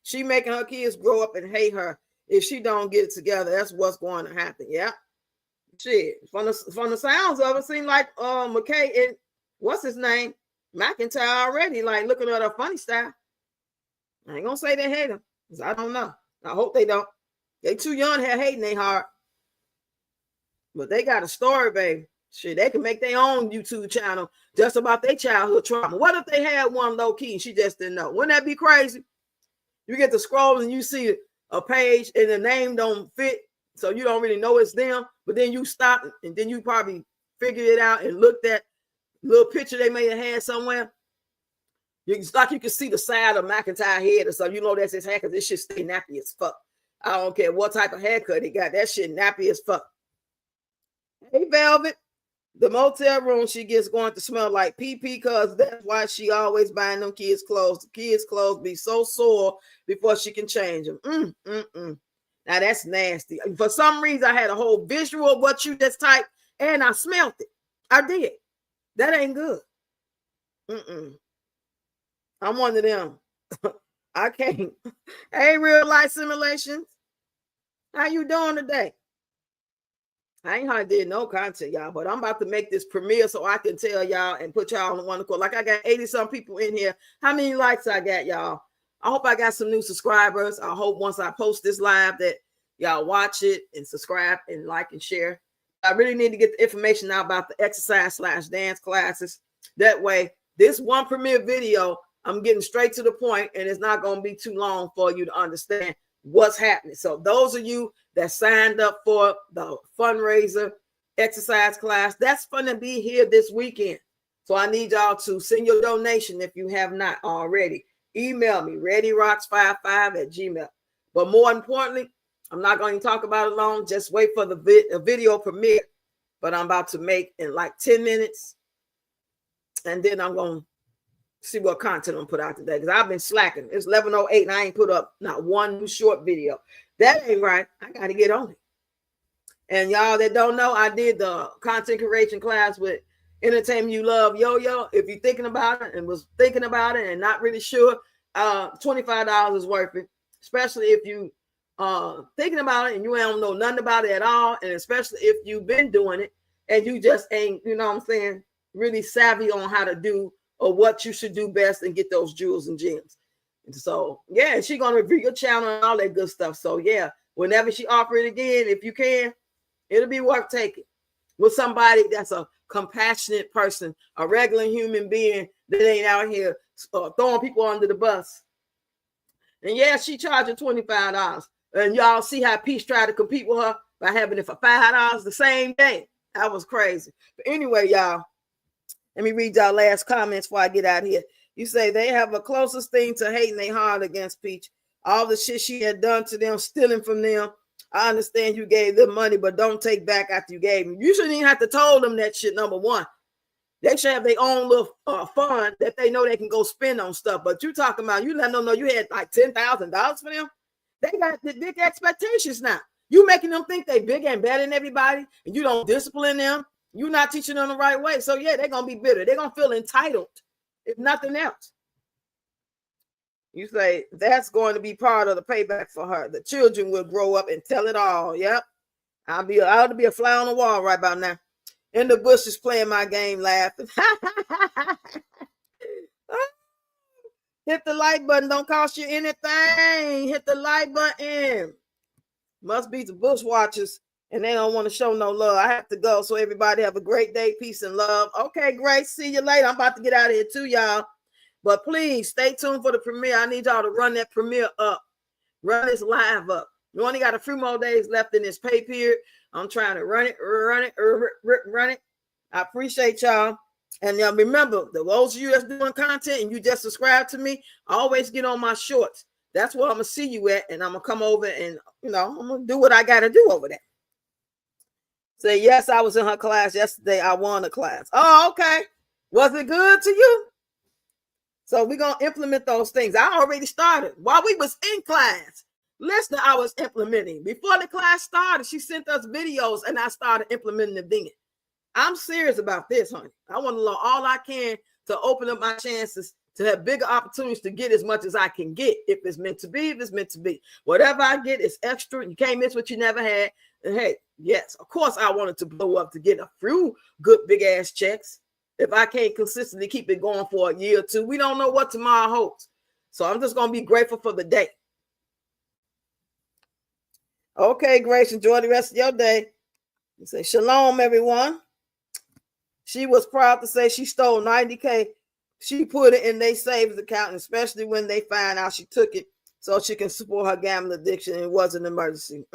She making her kids grow up and hate her if she don't get it together. That's what's going to happen. Yeah. Shit. From the sounds of it, seems like McKay and what's his name? Mcintrye already like looking at her funny style. I ain't gonna say they hate him, because I don't know. I hope they don't. They too young to have hating they heart. But they got a story, baby. Shit, they can make their own YouTube channel just about their childhood trauma. What if they had one low key and she just didn't know? Wouldn't that be crazy? You get to scroll and you see a page and the name don't fit, so you don't really know it's them. But then you stop and then you probably figure it out and looked at little picture they may have had somewhere. It's like you can see the side of McIntyre head or something. You know that's his hair because this shit stay nappy as fuck. I don't care what type of haircut he got. That shit nappy as fuck. Hey, Velvet. The motel room she gets going to smell like pee-pee, because that's why she always buying them kids' clothes. The kids' clothes be so sore before she can change them. Now that's nasty. For some reason, I had a whole visual of what you just typed, and I smelled it. I did. That ain't good. I'm one of them. I can't. Hey, real life simulations. How you doing today? I ain't hardly did no content, y'all, but I'm about to make this premiere so I can tell y'all and put y'all on one accord. Like I got 80-some people in here. How many likes I got, y'all? I hope I got some new subscribers. I hope once I post this live that y'all watch it and subscribe and like and share. I really need to get the information out about the exercise/dance classes. That way, this one premiere video, I'm getting straight to the point, and it's not going to be too long for you to understand what's happening. So those of you that signed up for the fundraiser exercise class, that's going to be here this weekend. So I need y'all to send your donation if you have not already. Email me, readyrocks55@gmail. But more importantly, I'm not going to talk about it long. Just wait for the video premiere. But I'm about to make in like 10 minutes. And then I'm going to see what content I'm put out today, because I've been slacking. It's 11:08 and I ain't put up not one new short video. That ain't right. I got to get on it. And y'all that don't know, I did the content creation class with Entertainment You Love Yo-Yo. If you're thinking about it and was thinking about it and not really sure, $25 is worth it, especially if you thinking about it and you don't know nothing about it at all, and especially if you've been doing it and you just ain't, you know what I'm saying, really savvy on how to do or what you should do best and get those jewels and gems. And so, yeah, she's going to review your channel and all that good stuff. So, yeah, whenever she offer it again, if you can, It'll be worth taking with somebody that's a compassionate person, a regular human being that ain't out here throwing people under the bus. And yeah, she charging $25. And y'all see how Peach tried to compete with her by having it for $5 the same day. That was crazy. But anyway, y'all, let me read y'all last comments before I get out of here. You say they have a closest thing to hating they heart against Peach. All the shit she had done to them, stealing from them. I understand you gave them money, but don't take back after you gave them. You shouldn't even have to told them that shit, number one. They should have their own little fund that they know they can go spend on stuff. But you talking about, you let them know you had like $10,000 for them. They got the big expectations now. You making them think they big and better than everybody, and you don't discipline them. You're not teaching them the right way. So yeah, they're going to be bitter. They're going to feel entitled, if nothing else. You say that's going to be part of the payback for her. The children will grow up and tell it all. Yep. I ought to be a fly on the wall right about now. In the bushes playing my game, laughing. Hit the like button. Don't cost you anything. Hit the like button. Must be the bush watchers, and they don't want to show no love. I have to go. So everybody have a great day. Peace and love. Okay, great. See you later. I'm about to get out of here too, y'all. But please stay tuned for the premiere. I need y'all to run that premiere up. Run this live up. You only got a few more days left in this pay period. I'm trying to run it. I appreciate y'all. And remember, those of you that's doing content and you just subscribe to me, always get on my shorts. That's where I'm going to see you at. And I'm going to come over and, I'm going to do what I got to do over there. Say, yes, I was in her class yesterday. I won a class. Oh, okay. Was it good to you? So we're going to implement those things. I already started while we was in class. Listen, I was implementing. Before the class started, she sent us videos and I started implementing the thing. I'm serious about this, honey. I want to learn all I can to open up my chances to have bigger opportunities to get as much as I can get. If it's meant to be, if it's meant to be. Whatever I get is extra. You can't miss what you never had. And hey, yes, of course I wanted to blow up to get a few good big ass checks. If I can't consistently keep it going for a year or two, we don't know what tomorrow holds. So I'm just going to be grateful for the day. Okay, Grace, enjoy the rest of your day. You say, shalom, everyone. She was proud to say she stole $90K. She put it in their savings account, especially when they find out she took it so she can support her gambling addiction. It was an emergency.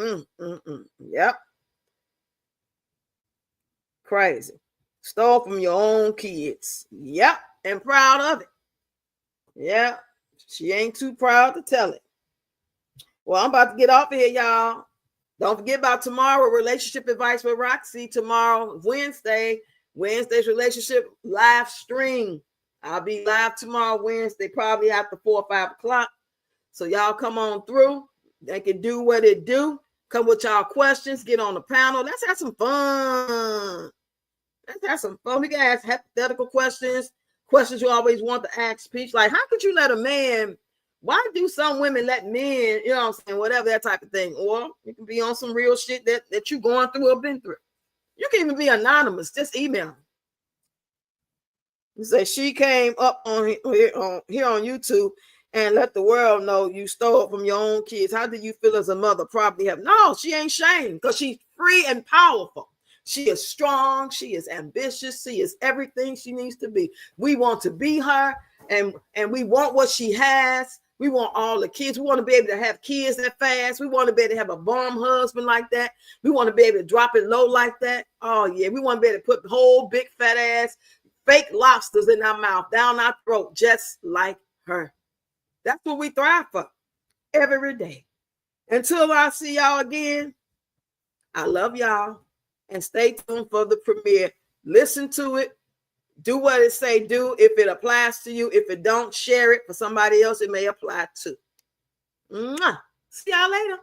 Yep. Crazy. Stole from your own kids. Yep. And proud of it. Yeah. She ain't too proud to tell it. Well, I'm about to get off of here, y'all. Don't forget about tomorrow, relationship advice with Roxy. Tomorrow, Wednesday's relationship live stream. I'll be live tomorrow, Wednesday, probably after 4 or 5 o'clock. So y'all come on through. They can do what it do. Come with y'all questions. Get on the panel. Let's have some fun. We can ask hypothetical questions you always want to ask Peach. Like, how could you let a man, why do some women let men, you know what I'm saying, whatever, that type of thing. Or you can be on some real shit that you going through or been through. You can even be anonymous. Just email them. You say she came up on here on YouTube and let the world know you stole from your own kids. How do you feel as a mother? Probably have. No, she ain't shamed because she's free and powerful. She is strong. She is ambitious. She is everything she needs to be. We want to be her, and we want what she has. We want all the kids. We want to be able to have kids that fast. We want to be able to have a bomb husband like that. We want to be able to drop it low like that. Oh, yeah. We want to be able to put whole big fat ass fake lobsters in our mouth, down our throat, just like her. That's what we thrive for every day. Until I see y'all again, I love y'all. And stay tuned for the premiere. Listen to it. Do what it say do. If it applies to you, if it don't, share it for somebody else it may apply to. Mwah. See y'all later.